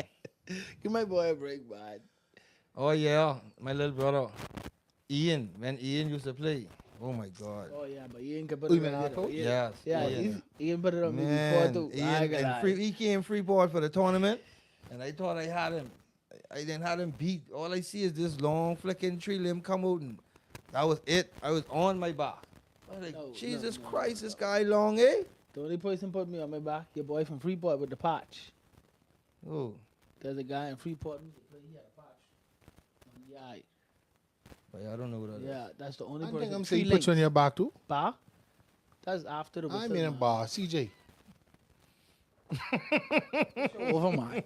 Give my boy a break, man. Oh yeah, my little brother, Ian. When Ian used to play, oh my God. Oh yeah, but Ian can put Oh, it you mean on Arco? me. Yes. Yeah, Ian. Ian put it on me before Man, too. I Ian, ain't gonna lie. he came free board for the tournament, and I thought I had him. I didn't have him beat. All I see is this long flicking tree limb come out, and that was it. I was on my back. I was like, No, Jesus no, Christ, this guy long, eh? The only person put me on my back, your boy from Freeport with the patch. Oh, There's a guy in Freeport. He had a patch. On the eye. but I don't know what that is. Yeah, that's the only I person. think I'm Three saying put you on links. your back too. Back? That's after the I whistle. mean, man. bar CJ. Over mine.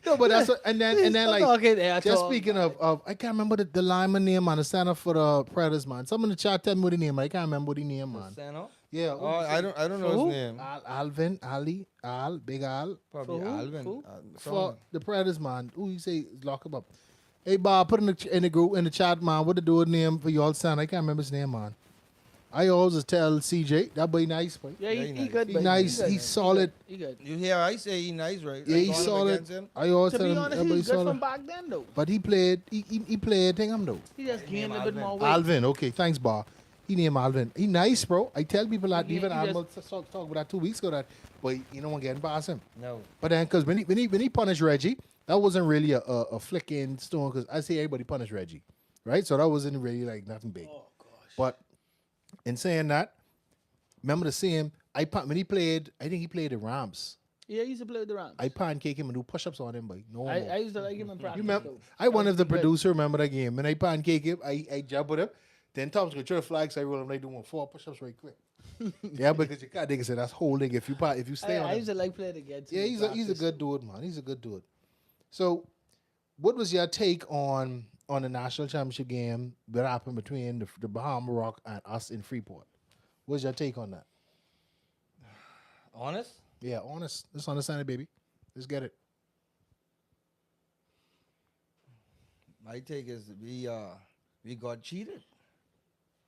No, but that's what, and then like Okay, there. just speaking of I can't remember the lineman name, man. The center for the Predators, man. Someone in the chat tell me what the name. I can't remember what the name, man. Sano? Yeah. Oh, I don't know For his who? name. Alvin, Ali, Big Al Probably For who? Alvin. Who? for the Predators, man. Who you say lock him up? Hey, Bob, put in the group in the chat, man. What the dude name for y'all son? I can't remember his name, man. I always tell CJ that boy nice, boy. Yeah, Yeah, he he good. He but nice. good. He's solid. He good. You hear I say he nice, right? Yeah, Like he's going up solid. against him? I always To tell be him honest, that boy he's good solid. from back then, though. But he played. He played. Thing him though. He just gained a name bit more Alvin. weight. Alvin, okay, thanks, Bar. He named Alvin. He nice, bro. I tell people that He- even he Admiral talk about that 2 weeks ago that, but you know, one getting past him. No. But then, because when he punished Reggie, that wasn't really a flicking stone. Because I see everybody punish Reggie, right? So that wasn't really like nothing big. Oh gosh. But in saying that, remember to see him. When he played, I think he played the Rams. Yeah, he used to play with the Rams. I pancake him and do push-ups on him, boy. No I more. used to like him in practice. You remember? though. I wonder if the That was good. producer remember that game. And I pancake him, I jump with him. Then Tom's gonna throw the flag, so I roll him. They doing 4 push-ups right quick. Yeah, because you can't nigga say that's holding if you stay on I him. used to like playing against him. Yeah, in he's a practice. good dude, man. He's a good dude. So, what was your take on the national championship game that happened between the Bahama Rock and us in Freeport? What's your take on that? Honest? Yeah, honest. Let's understand it, baby. Let's get it. My take is we got cheated.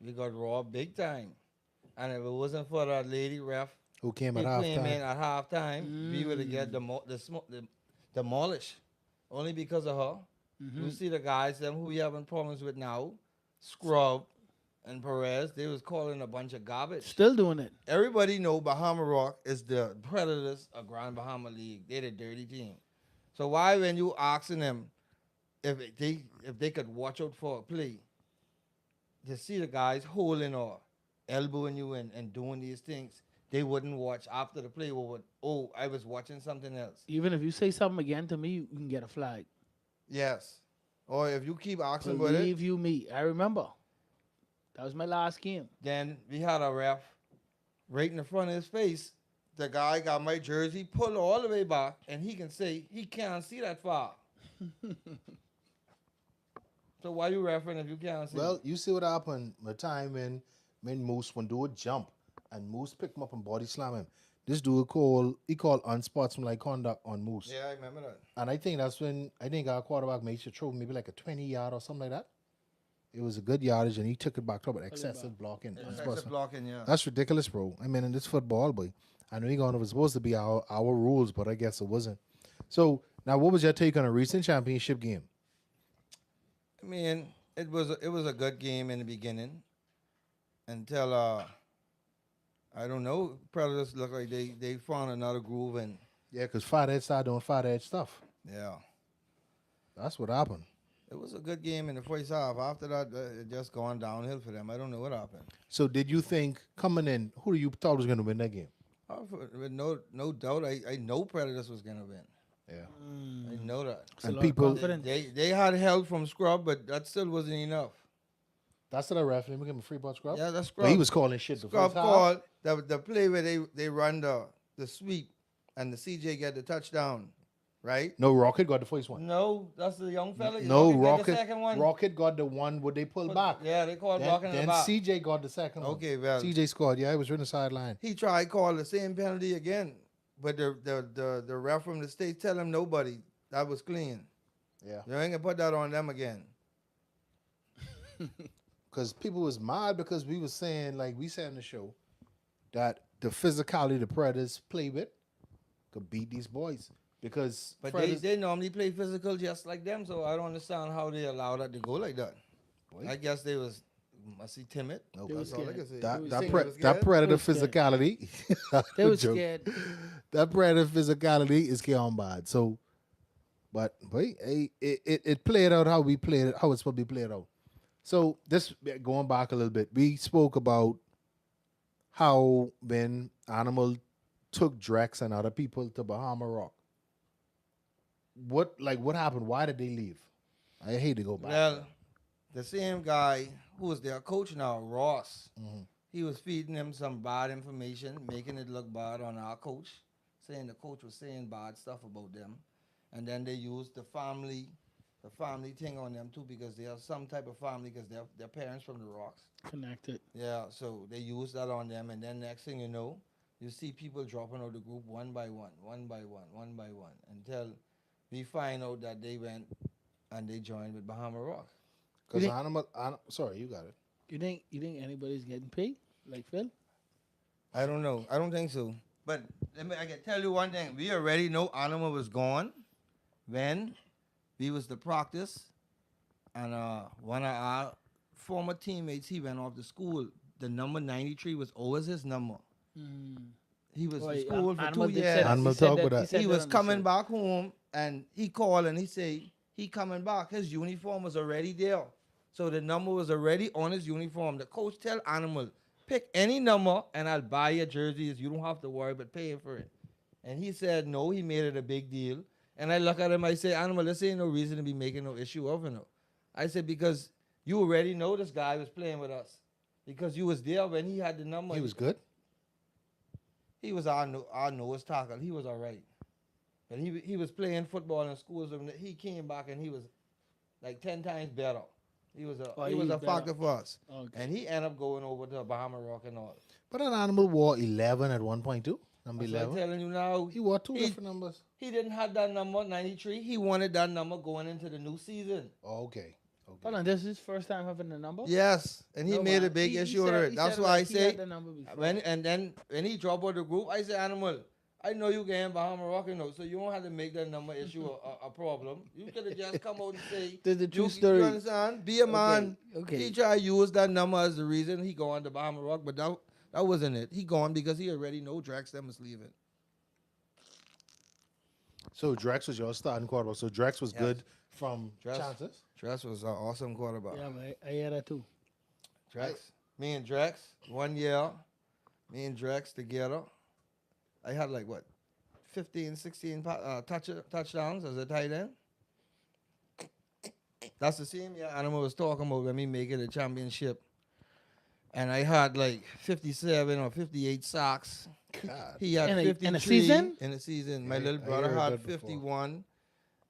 We got robbed big time. And if it wasn't for that lady ref Who came who at came in halftime? at halftime, we would have get demolished. Only because of her. Mm-hmm. You see the guys them who we having problems with now, Scrub and Perez, they was calling a bunch of garbage. Still doing it. Everybody know Bahama Rock is the Predators of Grand Bahama League. They're the dirty team. So why when you asking them if they could watch out for a play, to see the guys holding or elbowing you and doing these things, they wouldn't watch after the play. I was watching something else. Even if you say something again to me, you can get a flag. Yes. Or if you keep asking about it, Believe you me. I remember. That was my last game. then we had a ref right in the front of his face. The guy got my jersey, pulled all the way back, and he can say he can't see that far. So why you referring if you can't see? Well, you see what happened the time when Moose when do a jump and Moose picked him up and body slam him. This dude called unsportsmanlike conduct on Moose. Yeah, I remember that. And I think that's when our quarterback made sure throw maybe like a 20-yard or something like that. It was a good yardage and he took it back to it, excessive blocking. Excessive unsportsmanlike. blocking, yeah. That's ridiculous, bro. I mean, in this football, boy. I know it was supposed to be our rules, but I guess it wasn't. So now, what was your take on a recent championship game? I mean, it was a good game in the beginning until I don't know. Predators look like they found another groove and Yeah, because Fat Ed started doing Fat Ed stuff. yeah. That's what happened. It was a good game in the first half. After that, it just gone downhill for them. I don't know what happened. So did you think coming in, who do you thought was going to win that game? With no doubt, I know Predators was gonna win. Yeah. I know that. It's a And lot of people- confidence. They had help from Scrub, but that still wasn't enough. That's the ref. Let me give him a free ball scrub. Yeah, that's But Scrub. he was calling shit the Scrub first half. called the play where they run the sweep and the CJ get the touchdown, right? No, Rocket got the first one. No, that's the young fella. No, get Rocket. the second one. Rocket got the one where they pulled back. Yeah, they called blocking in the Then back. CJ got the second one. Okay, well, CJ scored. Yeah, it was on the sideline. he tried call the same penalty again, but the ref from the state tell him nobody. That was clean. Yeah. You ain't gonna put that on them again. Because people was mad because we was saying, like we said in the show, that the physicality the Predators play with could beat these boys. Because But Predators, they normally play physical just like them, so I don't understand how they allow that to go like that. Boy. I guess they was must be timid. No, They was That's all I scared. can say. that, was that, scared. pre- They was that scared? Predator They was scared. physicality. They were Joke. scared. That Predator physicality is on bad. So, but boy, it played out how we played it, how it's supposed to be played out. So this going back a little bit, we spoke about how when Animal took Drex and other people to Bahama Rock. What happened? Why did they leave? I hate to go back. Well, the same guy who was their coach now, Ross, he was feeding them some bad information, making it look bad on our coach, saying the coach was saying bad stuff about them, and then they used the family thing on them too because they are some type of family because they're parents from the Rocks. Connected. Yeah, so they used that on them, and then next thing you know, you see people dropping out the group one by one, one by one, one by one, until we find out that they went and they joined with Bahama Rock. Because think- sorry, you got it. You think anybody's getting paid like Phil? I don't know. I don't think so. But I can tell you one thing. We already know Anima was gone when we was to practice, and one of our former teammates, he went off to school. The number 93 was always his number. He was Oh, to school for Animal 2 did say years. that. Animal He said talk that- about that. said He that was on the coming show. back home, and he called and he say he coming back. His uniform was already there, so the number was already on his uniform. The coach tell Animal, pick any number and I'll buy your jerseys. You don't have to worry about paying for it. And he said no. He made it a big deal. And I look at him. I say, Animal, this ain't no reason to be making no issue of it. No. I said because you already know this guy was playing with us because you was there when he had the number. He was good. He was our nose tackle. He was all right. But he was playing football in schools, and he came back and he was like 10 times better. He was Oh, he was he's a factor for us. Okay. And he ended up going over to Bahama Rock and all. But an animal wore 11 at one point too. Number So I'm 11. telling you now, He wore two he- different numbers. he didn't have that number 93. He wanted that number going into the new season. Oh, okay. Hold on, this is his first time having the number. Yes, and he No, made a man. big He issue said- of it. he That's said why like I he say had the number before. then when he dropped out the group, I said, Animal, I know you getting Bahama Rock, so you don't have to make that number issue a problem. You could have just come out and say, This is the true you story. understand? Be a man. Okay. He tried to use that number as the reason he going to Bahama Rock, but that wasn't it. He gone because he already know Drax them was leaving. So Drex was your starting quarterback. So Drex was Yes. good from Drex. chances. Drax was an awesome quarterback. Yeah, but I hear that too. Drax, me and Drax, 1 year, me and Drax together. I had like what, 15, 16 touchdowns as a tight end. That's the same year Animal was talking about when we make it a championship. And I had like 57 or 58 sacks. God. He had In a 53 season? In a season. Yeah, My little I brother heard had that before. 51.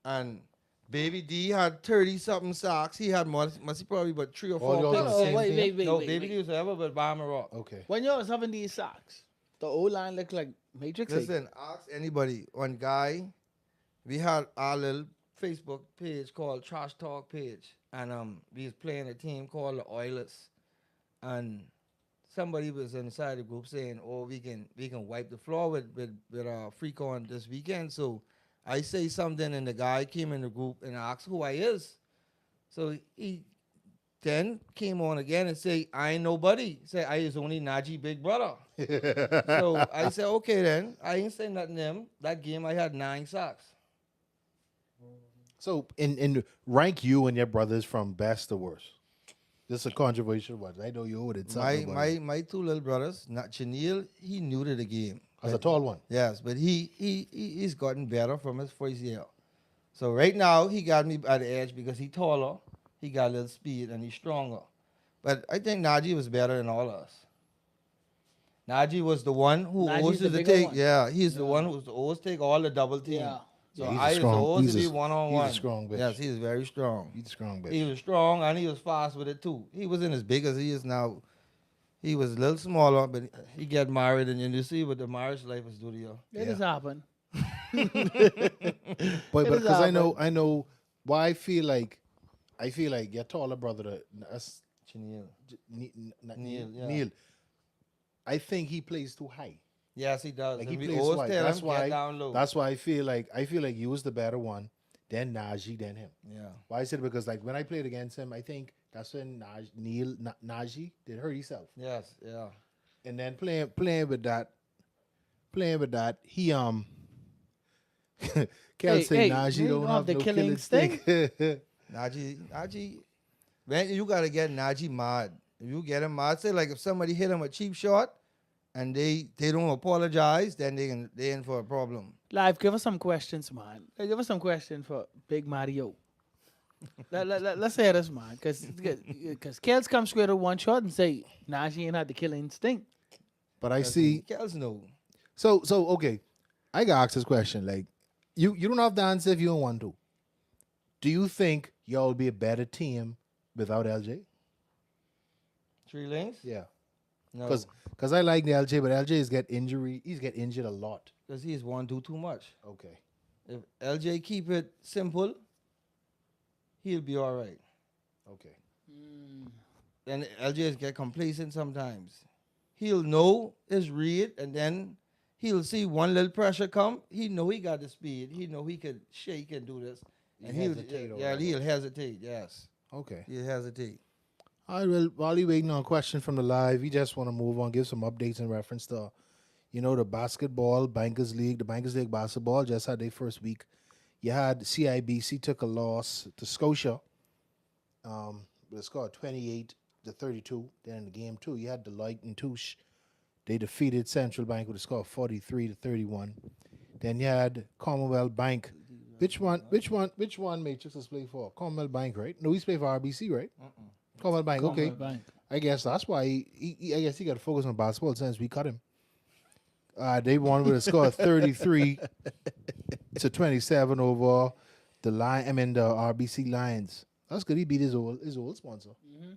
And Baby D had 30-something sacks. He had must be probably about 3 or All 4 y'all picks. on the same team? wait. No, Baby D was ever but Bahama Rock. Okay. When you was having these socks, the old line looked like Matrix. Listen, ask anybody. One guy, we had our little Facebook page called Trash Talk page, and we was playing a team called the Oilers, and somebody was inside the group saying, "Oh, we can wipe the floor with Freak on this weekend." So I say something, and the guy came in the group and asked who I is. So he then came on again and say, "I ain't nobody." Say, "I is only Najee big brother." So I said, okay then. I ain't say nothing to him. That game I had 9 sacks. So in rank you and your brothers from best to worst. This is a controversial one. I know you would it. My 2 little brothers, not Chanel, he new to the game. As a tall one. Yes, but he's gotten better from his first year. So right now he got me at the edge because he taller, he got a little speed, and he's stronger. But I think Najee was better than all of us. Najee was the one who Najee's always the used to bigger take. one. Yeah, he's the one who used to always take all the double team. Yeah. So Yeah, he's a I used to strong- always he's be a- one-on-one. he's a strong bitch. Yes, he's very strong. He's a strong bitch. He was strong and he was fast with it too. He wasn't as big as he is now. He was a little smaller, but he got married, and you see what the marriage life is doing to you. It has happened. But It is because I hard, know why I feel like your taller brother, that's Chenille. Neil. yeah. Neil. I think he plays too high. Yes, he does. Like And he we plays always wide. tell That's him, why. get down low. That's why I feel like you was the better one, then Najee, then him. Yeah. Why I said because like when I played against him, I think that's when Najee did hurt himself, Yes, yeah. and then playing with that, he can't say hey, Najee you don't don't have have the no killing killing stick. Najee, man, you gotta get Najee mad. If you get him mad, say like if somebody hit him a cheap shot and they don't apologize, then they in for a problem. Live, give us some questions, man. Give us some questions for Big Mario. Let's say this, man, because kids come straight to one shot and say, "Nah, she ain't had the killer instinct." But I see. Kels know. So okay, I got asked this question. Like, you don't have to answer if you don't want to. Do you think y'all will be a better team without LJ? 3 links? Yeah, No. because I like the LJ, but LJ is get injury. He's get injured a lot. Because he's one do too much. Okay. If LJ keep it simple, he'll be all right. Okay. And LJ get complacent sometimes. He'll know his read, and then he'll see one little pressure come. He know he got the speed. He know he could shake and do this. And he'll hesitate. Yes, Okay. he'll hesitate. All right. Well, while you waiting on a question from the live, we just want to move on, give some updates in reference to, the basketball Bankers League. The Bankers League basketball just had their first week. You had CIBC took a loss to Scotia. With a score of 28-32. Then in the game 2, you had Deloitte and Touche. They defeated Central Bank with a score of 43-31. Then you had Commonwealth Bank. Which one Matrix is play for? Commonwealth Bank, right? No, he's played for RBC, right? Commonwealth Bank, okay. Bank. I guess that's why I guess he got to focus on basketball since we cut him. They won with a score of 33-27 over the RBC Lions. That's good. He beat his old sponsor. Mm-hmm.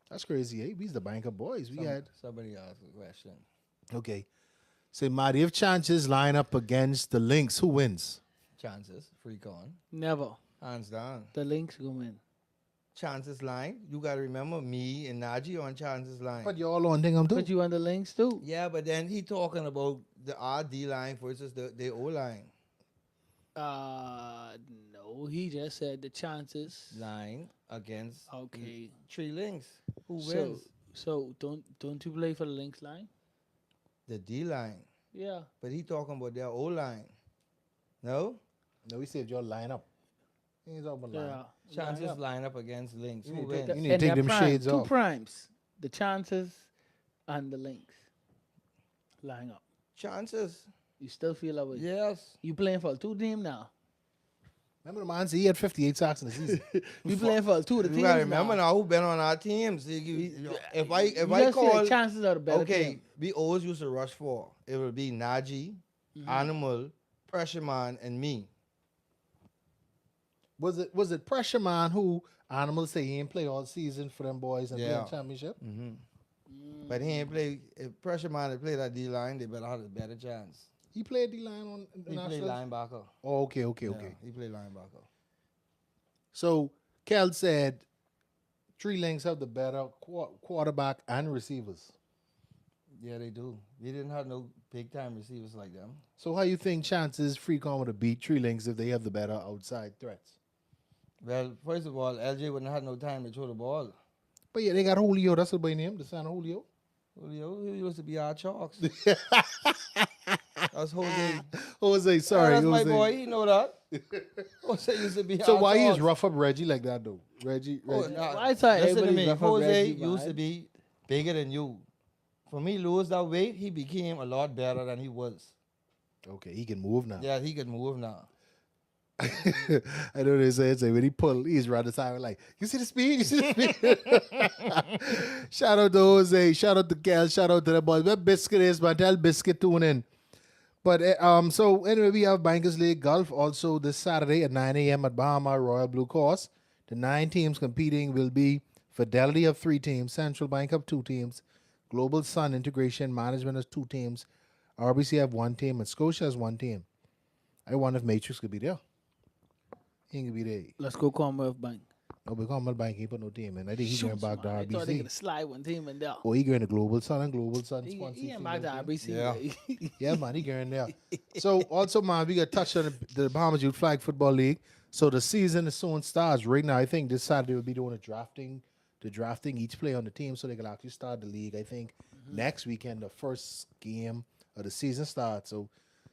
That's crazy. Eh? He's the Banker boys. Somebody asked a question. Okay. Say, Marty, if chances line up against the Lynx, who wins? Chances, free con. Never. Hands down. The Lynx go in. Chances line. You got to remember me and Najee on chances line. But y'all on Dingham too. Put you on the Lynx too. Yeah, but then he talking about the RD line versus the O line. No, he just said the chances. Line against Okay. 3 links. Who wins? So don't you play for the Lynx line? The D line. Yeah. But he talking about their O line. No? No, he said y'all line up. He ain't talking about line. Yeah. Chances line up against links. Who need to wins? take You need to take them shades two off. primes. The chances and the Lynx. Line up. Chances. You still feel that way? Yes. You playing for a 2 team now? Remember the man said he had 58 sacks in the season. You playing for 2 of the You teams gotta remember now. now who been on our teams. If I You just call said chances are the better okay, team. we always used to rush 4. It would be Najee, Animal, Pressure Man, and me. Was it Pressure Man who Animals say he ain't play all season for them boys and play Yeah. in championship? But he ain't play. If Pressure Man had played that D line, they better have a better chance. He played D line on the He played Nationals? linebacker. Oh, okay. Yeah, he played linebacker. So Kel said 3 Links have the better quarterback and receivers. Yeah, they do. We didn't have no big time receivers like them. So how you think chances Freecon would have beat 3 Links if they have the better outside threats? Well, first of all, LJ wouldn't have no time to throw the ball. But yeah, they got Julio. That's the boy name, the son of Julio. Julio, he used to be our chalks. That's Jose. Jose, sorry. That's my Jose. boy. He know that. Jose used to be So our why he chalks. is rough up Reggie like that though? Reggie. Oh, nah, I thought listen to everybody me. rough up Jose Reggie, used man. to be bigger than you. For me, lose that weight, he became a lot better than he was. Okay, he can move now. Yeah, he can move now. I know they say when he pull, he's right the side like, you see the speed? You see the speed? Shout out to Jose, shout out to Kel, shout out to the boys. Where Biscuit is, man. Tell Biscuit tune in. But so anyway, we have Bankers League Golf also this Saturday at 9 a.m. at Bahama Royal Blue Course. The 9 teams competing will be Fidelity of 3 teams, Central Bank of 2 teams, Global Sun Integration Management has 2 teams, RBC have 1 team, and Scotia has 1 team. I wonder if Matrix could be there. He ain't gonna be there. Let's go Commonwealth Bank. No, but Commonwealth Bank ain't put no team in. I think he's going Shoots, back to man. I thought they RBC. could slide one team in there. Or he going to Global Sun and Global Sun He sponsor. ain't back to RBC. Yeah. Yeah. Yeah, man, he going there. So also, man, we got touched on the Bahamas Youth Flag Football League. So the season is soon starts right now. I think this Saturday we'll be doing the drafting each player on the team so they can actually start the league. I think next weekend the first game of the season starts. So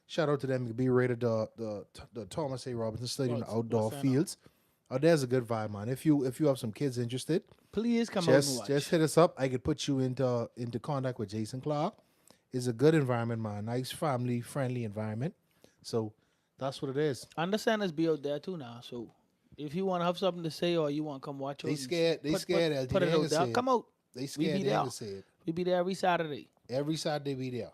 shout out to them. It'll be rated the Thomas A. Robinson Stadium, the outdoor fields. Oh, there's a good vibe, man. If you have some kids interested, Please come out and just watch. hit us up. I could put you into contact with Jason Clark. It's a good environment, man. Nice family friendly environment. So that's what it is. Understand us be out there too now, so If you want to have something to say or you want to come watch They us, scared. They scared. LT. Put They it ain't out gonna there. say it. Come out. They We scared. be They there. ain't gonna say it. We be there every Saturday. Every Saturday we there.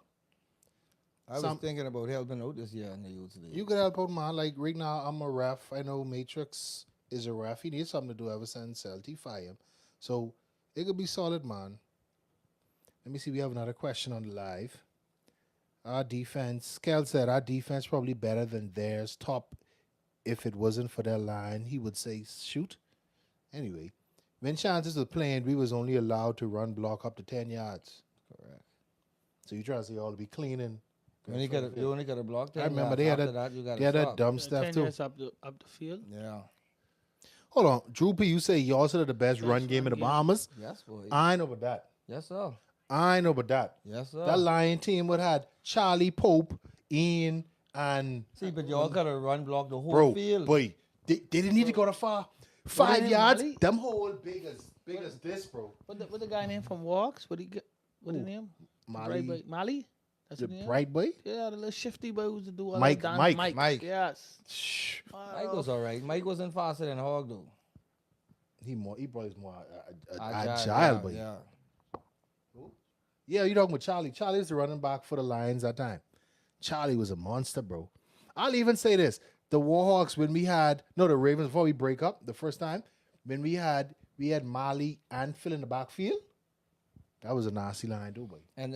I was thinking about helping out this year in the youth today. You could help out, man. Like right now, I'm a ref. I know Matrix is a ref. He needs something to do ever since LT fired him. So it could be solid, man. Let me see. We have another question on the live. Our defense, Kel said, our defense probably better than theirs. Top, if it wasn't for their line, he would say shoot. Anyway, when Chances was playing, we was only allowed to run block up to 10 yards. Correct. So you try to say all to be cleaning. You only got to block 10 I remember yards. they had After that, you got they had that stop. dumb stuff 10 too. yards up the field. Yeah. Hold on, Droopy, you say y'all said the best run game in the game. Bahamas? Yes, boy. I know about that. Yes, sir. I know about that. Yes, sir. That Lion team would had Charlie Pope, Ian, and See, but y'all got to run block the whole bro, field. boy, they didn't need to go that far. 5 name, yards, Mali? them whole big as this, bro. What the guy named from Walks? What he get? What his name? Mali, Bright boy. Mali? That's the his name. bright boy. Yeah, the little shifty boy who's to do all Mike, that dance. Mike. Mike. Yes. Shh. Mike was all right. Mike wasn't faster than Hog, though. He probably is more Agile, agile, boy. Yeah. Yeah, you talking about Charlie. Charlie was the running back for the Lions that time. Charlie was a monster, bro. I'll even say this. The Warhawks, when we had, no, the Ravens, before we break up the first time, when we had Mali and Phil in the backfield, that was a nasty line, too, boy. And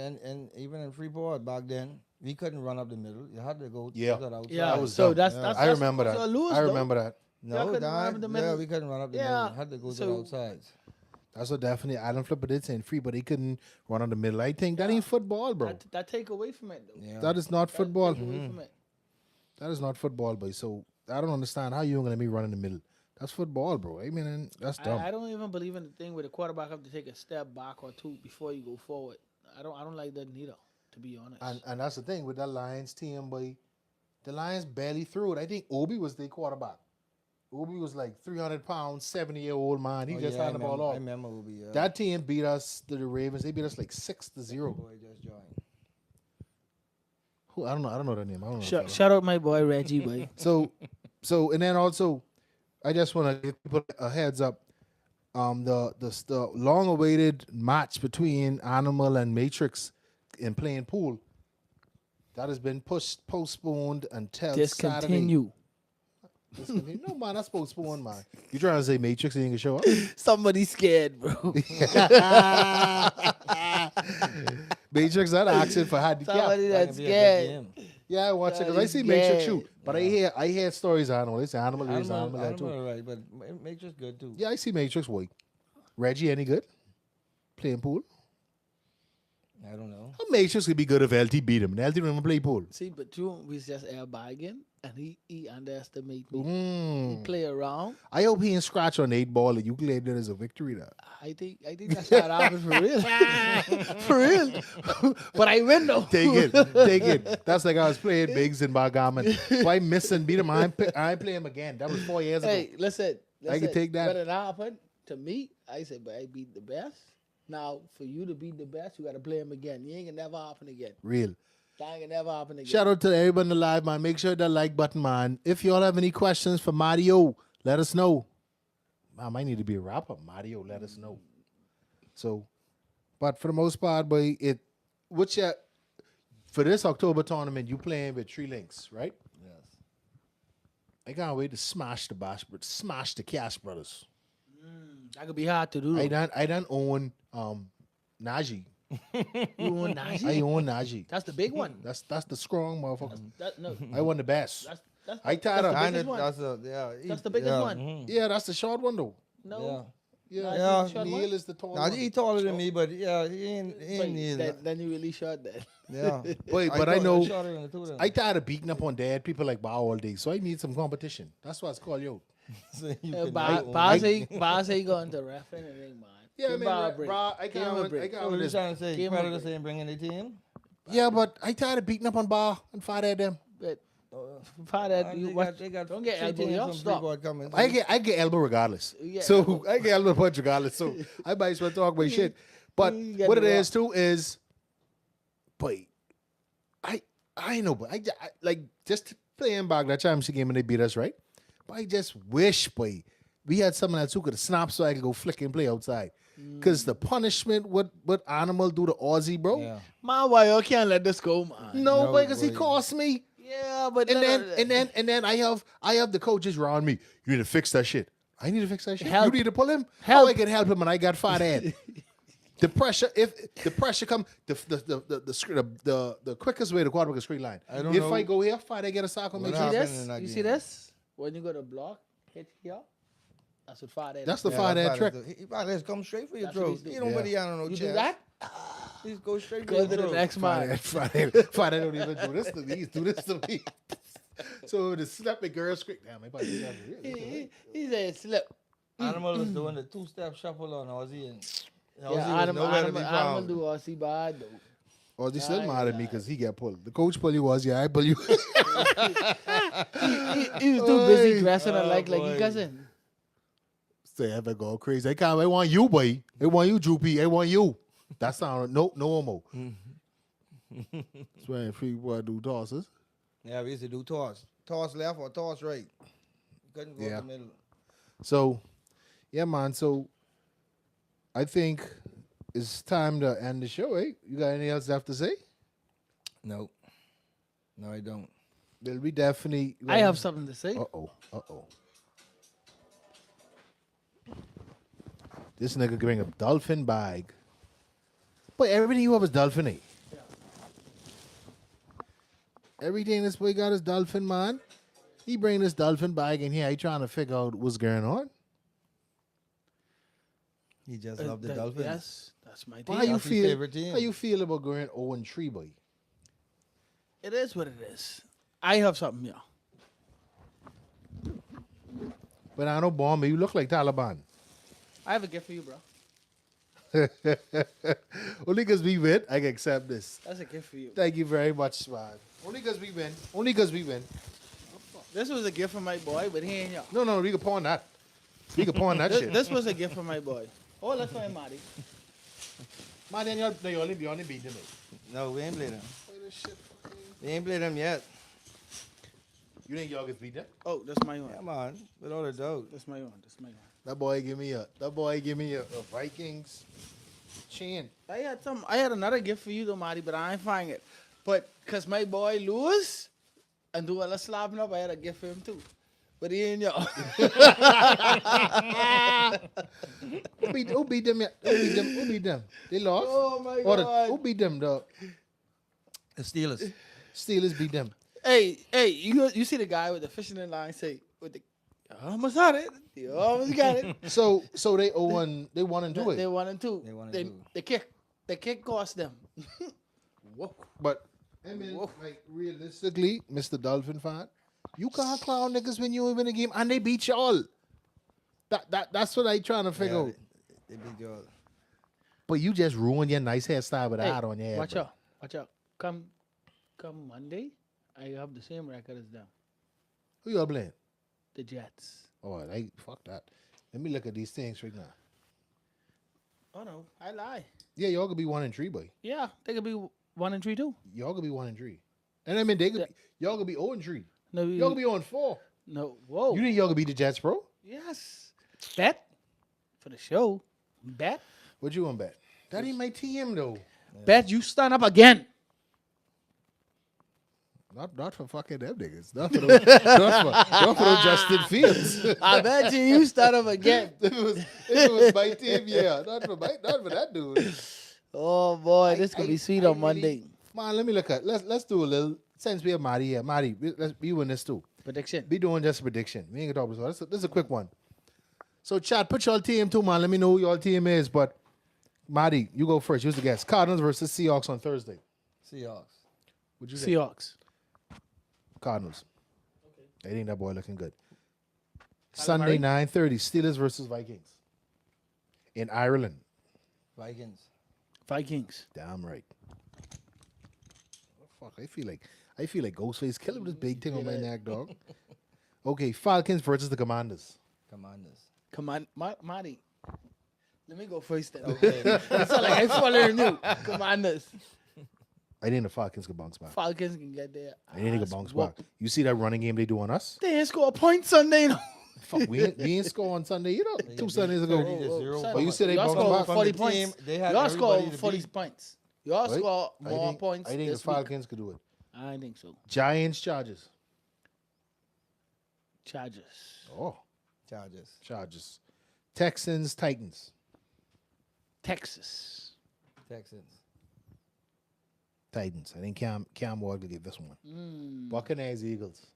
even in Freeport back then, we couldn't run up the middle. You had to go Yeah. to that outside. Yeah. That was so dumb. that's Yeah. that's I that's remember supposed that. to lose, I though. remember that. Y'all No, couldn't run up Dan, the yeah, middle. we couldn't run up the Yeah. middle. Had to go to So- the outsides. That's what definitely Adam Flipper did saying free, but he couldn't run on the middle. I think that ain't football, bro. That take away from it though. Yeah. That is not football. Take away from it. That is not football, boy. So I don't understand how you gonna let me run in the middle. That's football, bro. I mean, that's dumb. I don't even believe in the thing where the quarterback have to take a step back or two before you go forward. I don't like that neither, to be honest. And that's the thing with that Lions team, boy. The Lions barely threw it. I think Obi was their quarterback. Obi was like 300 pounds, 70-year-old man. He just had the ball I off. remember Ubi, yeah. That team beat us, the Ravens. They beat us like 6-0. boy just joined. Who I don't know that name. I don't know. Shout out my boy Reggie, boy. So and then also, I just want to give people a heads up. The long-awaited match between Animal and Matrix in playing pool that has been postponed until Saturday. Discontinue. Discontinue. No man, that's postponed, man. You trying to say Matrix ain't gonna show up? Somebody scared, bro. Matrix that asking for handicap. Somebody That that's can be a good scared. game. Yeah, I watch it because I Somebody see Matrix scared. shoot, but I hear stories of Animal. They say Animal is Animal that Animal too. right, but Matrix good too. Yeah, I see Matrix. Boy, Reggie any good? Playing pool? I don't know. How Matrix could be good if LT beat him? And LT don't even play pool. See, but you was just air bargain, and he underestimate me. Mm. He play around. I hope he ain't scratch on 8 ball and you claim that as a victory. That I think that's how it happens for real. For real. But I win though. take it. That's like I was playing Biggs in Bargaman. Why missing beat him? I ain't play him again. That was 4 years ago. Hey, listen. I can take that. But it happened to me. I said, but I beat the best. Now, for you to beat the best, you got to play him again. You ain't gonna never happen again. Real. That ain't gonna never happen again. Shout out to everybody in the live, man. Make sure that like button, man. If y'all have any questions for Mario, let us know. I might need to be a rapper. Mario, let us know. So, but for the most part, boy, for this October tournament, you playing with Tree Links, right? Yes. I can't wait to smash the Cash Brothers. That could be hard to do. I done own Najee. You want Najee? I own Najee. That's the big one. That's the strong motherfucker. No, I won the best. that's I tired of- the And biggest one. that's the biggest one. mhm. Yeah, that's the short one though. No, Yeah, Najee Yeah, the short Neil one? is the tall Now one. he taller than me, but yeah, he ain't Wait, Neil. then you really short that. Yeah. Wait, but I thought know he shorter than the two of them. I tired of beating up on dead people like Bow all day, so I need some competition. That's why it's called yo. So you can Boss own- say going to referee and it ain't mine. Yeah, Give man, Bob a break. bro, I Give him a can't. I break. So can't with you this. trying to say Give him a Predators break. ain't bringing the team? Yeah, but I tired of beating up on Bar and fight at them. But for that, And you they watch, got don't get three elbow. teams Y'all from stop. Freeport coming. I get elbow regardless. You get So elbow. I get elbow punch regardless. So I might as well talk my shit. But You get what it the is too is, boy, I know, but I like just playing back that championship game and they beat us, right? But I just wish, boy, we had someone else who could snap so I could go flick and play outside. Because the punishment, what animal do to Aussie, bro? Yeah. Man, why you can't let this go, man? No, No, boy, because he boy. cost me. Yeah, but And then I have the coaches around me. You need to fix that shit. I need to fix that shit. Help. You need to pull him. Help. How I can help him and I got fat head. The pressure, if the pressure come, the quickest way to quarterback a straight line. I don't If know I go here, fat, I get a sack on my what you see chest. happened this? in that You see game. this? When you go to block, hit here. That's what far That's the Yeah, fat head that's trick. fine. He probably just come straight for your That's what throat. he's doing. He don't put Yeah. the hand on no You chest. do that? He just go straight for Go your to the throat. next man. Fat don't even do this to me. He's do this to me. So the slap the girl script. Damn, I probably got it. He said slip. Animal is doing the two-step shuffle on Ozzy, and Ozzy Yeah, was animal, nowhere to be animal found. do all see bad though. Or they still Aye, mad at me aye. because he get pulled. The coach pull you was, yeah, I pull you. He was too busy Oy. dressing her Oh, like boy. he cousin. Say, ever go crazy. I want you, boy. I want you, Droopy. I want you. That's not, no homo. That's why people do tosses. Yeah, we used to do toss. Toss left or toss right. You couldn't go Yeah. in the middle. So, yeah, man. So, I think it's time to end the show, eh? You got anything else left to say? No. No, I don't. Well, we definitely. I have something to say. Uh-oh. This nigga bring a dolphin bag. But everything you have is dolphin, eh? Everything this boy got is dolphin, man. He bring this dolphin bag in here. He trying to figure out what's going on. He just loved the Dolphins. Yes, that's my How team. you That's his feel? favorite team. How you feel about going 0-3, boy? It is what it is. I have something, yeah. But I know, bomb. You look like Taliban. I have a gift for you, bro. Only because we win, I can accept this. That's a gift for you. Thank you very much, man. Only because we win. Only because we win. This was a gift for my boy, but he ain't y'all. No, we can pawn that. We can pawn that shit. This was a gift for my boy. Oh, let's find Marty. Man, then you only beat them. No, we ain't played them. We ain't played them yet. You think y'all get beat them? Oh, that's my one. Come on, without a doubt. That's my one. That's my one. That boy give me a Vikings chain. I had another gift for you though, Marty, but I ain't find it. But cause my boy Lewis and do all the slapping up, I had a gift for him too. But he ain't y'all. Who beat them yet? Who beat them? They lost? Oh my Or God. who beat them? The The Steelers. Steelers beat them. Hey, you see the guy with the fishing in line say with the you almost had it. You almost got it. So they 0-1, they 1-2 They it. 1 and 2. They 1 and 2. The kick cost them. Whoa. But I mean, Whoa. like realistically, Mr. Dolphin fan, you can't clown niggas when you win a game and they beat y'all. That's what I trying to figure out. They beat y'all. But you just ruined your nice hairstyle with a Hey, hat on your head. watch bro. out. Watch out. Come Monday, I have the same record as them. Who y'all playing? The Jets. Oh, fuck that. Let me look at these things right now. Oh no, I lie. Yeah, y'all could be 1-3, boy. Yeah, they could be 1 and 3 too. Y'all could be 1-3. And I mean, they could. Y'all could be 0-3. No, Y'all could be 0-4. no. Whoa. You think y'all could beat the Jets, bro? Yes. Bet for the show. Bet. What you want bet? That ain't my team though. Bet you stand up again. Not for fucking them niggas. Not for those, not for those Justin Fields. I bet you stand up again. If it was my team, yeah. Not for that dude. Oh boy, this could be sweet on Monday. Man, let me look at. Let's do a little. Since we have Marty here, Marty, let's be doing this too. Prediction. Be doing just a prediction. We ain't gonna talk about this. This is a quick one. So, chat, put your team too, man. Let me know who your team is. But Marty, you go first. Who's the guest? Cardinals versus Seahawks on Thursday. Seahawks. Would you say? Seahawks. Cardinals. I think that boy looking good. Kyler Sunday, Murray? 9:30, Steelers versus Vikings. In Ireland. Vikings. Vikings. Damn right. Oh, fuck, I feel like Ghostface killing this big thing on my neck, dog. Okay, Falcons versus the Commanders. Commanders. Come on, Marty. Let me go first then. Okay. It's not like I following you. Commanders. I think the Falcons could bounce back. Falcons can get there. I think they could bounce back. You see that running game they do on us? They ain't score a point Sunday. No. Fuck, we ain't score on Sunday, you know. They 2 beat Sundays ago. 30-0. Oh, you said they Y'all bounced score back? 40 From the team, points. they had Y'all score everybody to 40 beat. points. Y'all Right? score more I points think the this week. Falcons could do it. I think so. Giants, Chargers. Chargers. Oh, Chargers. Chargers. Texans, Titans. Texas. Texans. Titans. I think Cam Ward will get this one. Buccaneers, Eagles.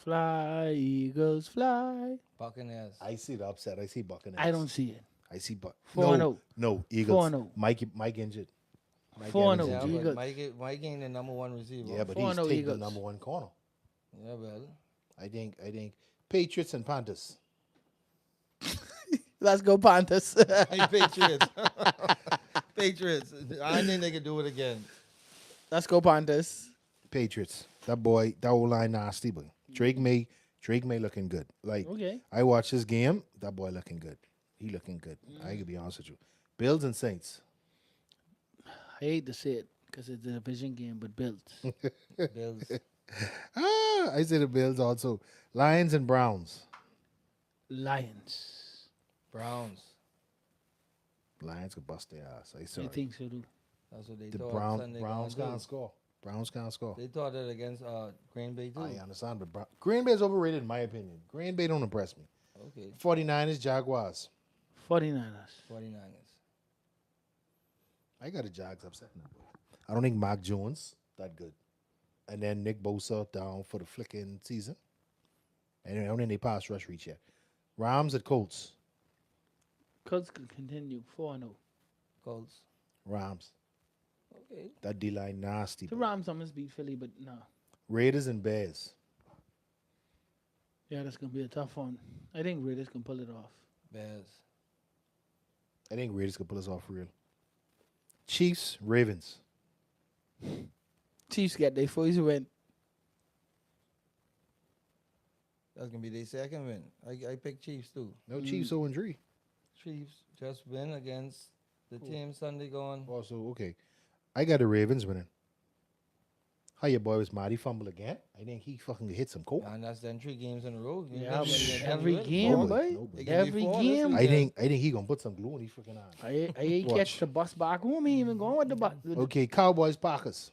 Fly, Eagles, fly. Buccaneers. I see the upset. I see Buccaneers. I don't see it. I see 4-0. No, Eagles. 4-0. Mike injured. Mike 4-0. Evans Yeah, injured. Eagles. but Mike ain't the number one receiver. Yeah, but 4-0 he's taking the Eagles. number one corner. Yeah, well. I think Patriots and Panthers. Let's go Panthers. Hey, Patriots. Patriots. I think they could do it again. Let's go Panthers. Patriots. That old line nasty, but Drake May looking good. Like Okay. I watched this game, that boy looking good. He looking good. I can be honest with you. Bills and Saints. I hate to say it because it's a division game, but Bills. Bills. I say the Bills also. Lions and Browns. Lions. Browns. Lions could bust their ass. I I sorry. think so too. That's what they The thought. Browns gonna can't do. score. Browns can't score. They thought that against Green Bay too. I understand, but Green Bay is overrated in my opinion. Green Bay don't impress me. Okay. 49ers, Jaguars. 49ers. 49ers. I got the Jags upsetting that boy. I don't think Mark Jones that good. And then Nick Bosa down for the flicking season. And I don't think they pass rush reach yet. Rams at Colts. Colts can continue 4-0. Colts. Rams. Okay. That D line nasty. The boy. Rams almost beat Philly, but no. Raiders and Bears. Yeah, that's gonna be a tough one. I think Raiders can pull it off. Bears. I think Raiders could pull us off for real. Chiefs, Ravens. Chiefs get their first win. That's gonna be their second win. I picked Chiefs too. No Chiefs 0-3. Chiefs just win against the team Sunday going. Also, okay. I got the Ravens winning. How your boy was Marty fumble again? I think he fucking hit some coke. And that's then 3 games in a row. You Yeah, never but get every done with it. game, Nobody, boy. nobody. They give you Every 4 this game. weekend. I think he gonna put some glue on his freaking eye. I ain't Watch. catch the bus back home. He even going with the bus. Okay, Cowboys, Packers.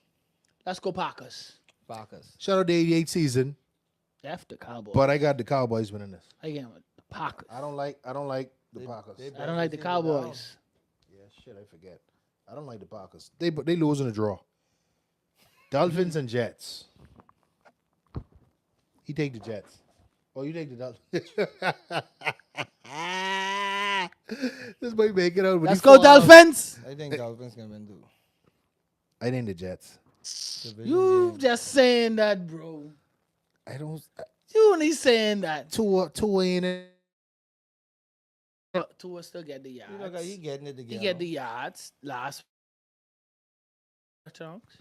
Let's go Packers. Packers. Shout out the 88 season, After Cowboys. but I got the Cowboys winning this. I get with the Packers. I don't like the They- Packers. they I don't like the Receiver down. Cowboys. Yeah, shit, I forget. I don't like the Packers. They lose in a draw. Dolphins and Jets. He take the Jets. Oh, you take the Dolphins. This boy make it out. but Let's he go fall out. Dolphins. I think Dolphins can win too. I think the Jets. Division You game. just saying that, bro. I don't. You only saying that. Two in it. Tua still get the yards. You look like he getting it He together. get the yards last chunks.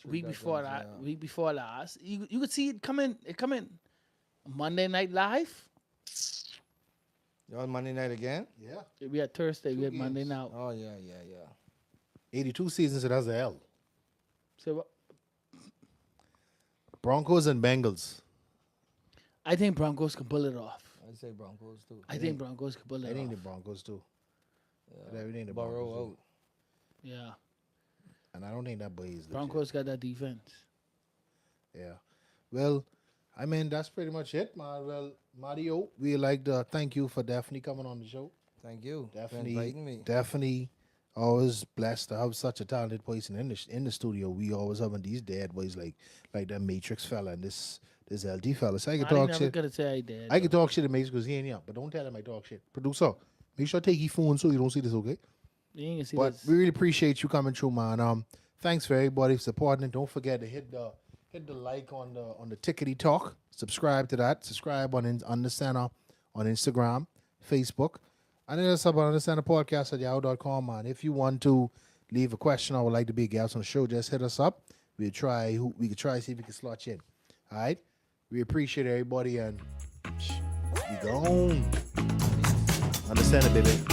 Week before that, week before last, you could see it coming. It coming Monday Night Live. You on Monday night again? Yeah. We had Thursday. We had Two Monday games. now. Oh yeah. 82 seasons, it has a L. So what? Broncos and Bengals. I think Broncos can pull it off. I say Broncos too. I think Broncos can pull it I think the off. Broncos too. Yeah. I think the Burrow Broncos out. too. Yeah, And I don't think that boy is legit. Broncos got that defense. Yeah. Well, I mean, that's pretty much it, man. Well, Mario, we like to thank you for definitely coming on the show. Thank you for Definitely, inviting me. definitely always blessed to have such a talented person in the studio. We always having these dead boys like that Matrix fella and this LD fella. So I can I talk never shit. gonna say I did. I can talk shit to Matrix because he ain't here, but don't tell him I talk shit. Producer, make sure I take your phone so you don't see this, okay? You ain't gonna see But this. we really appreciate you coming through, man. Thanks for everybody for supporting it. Don't forget to hit the like on the Tickety Talk. Subscribe to that. Subscribe on the center on Instagram, Facebook, and then us up on the center podcast at yahoo.com, man. If you want to leave a question or would like to be a guest on the show, just hit us up. We could try to see if we can slot you in. All right. We appreciate everybody and we gone. Understand it, baby.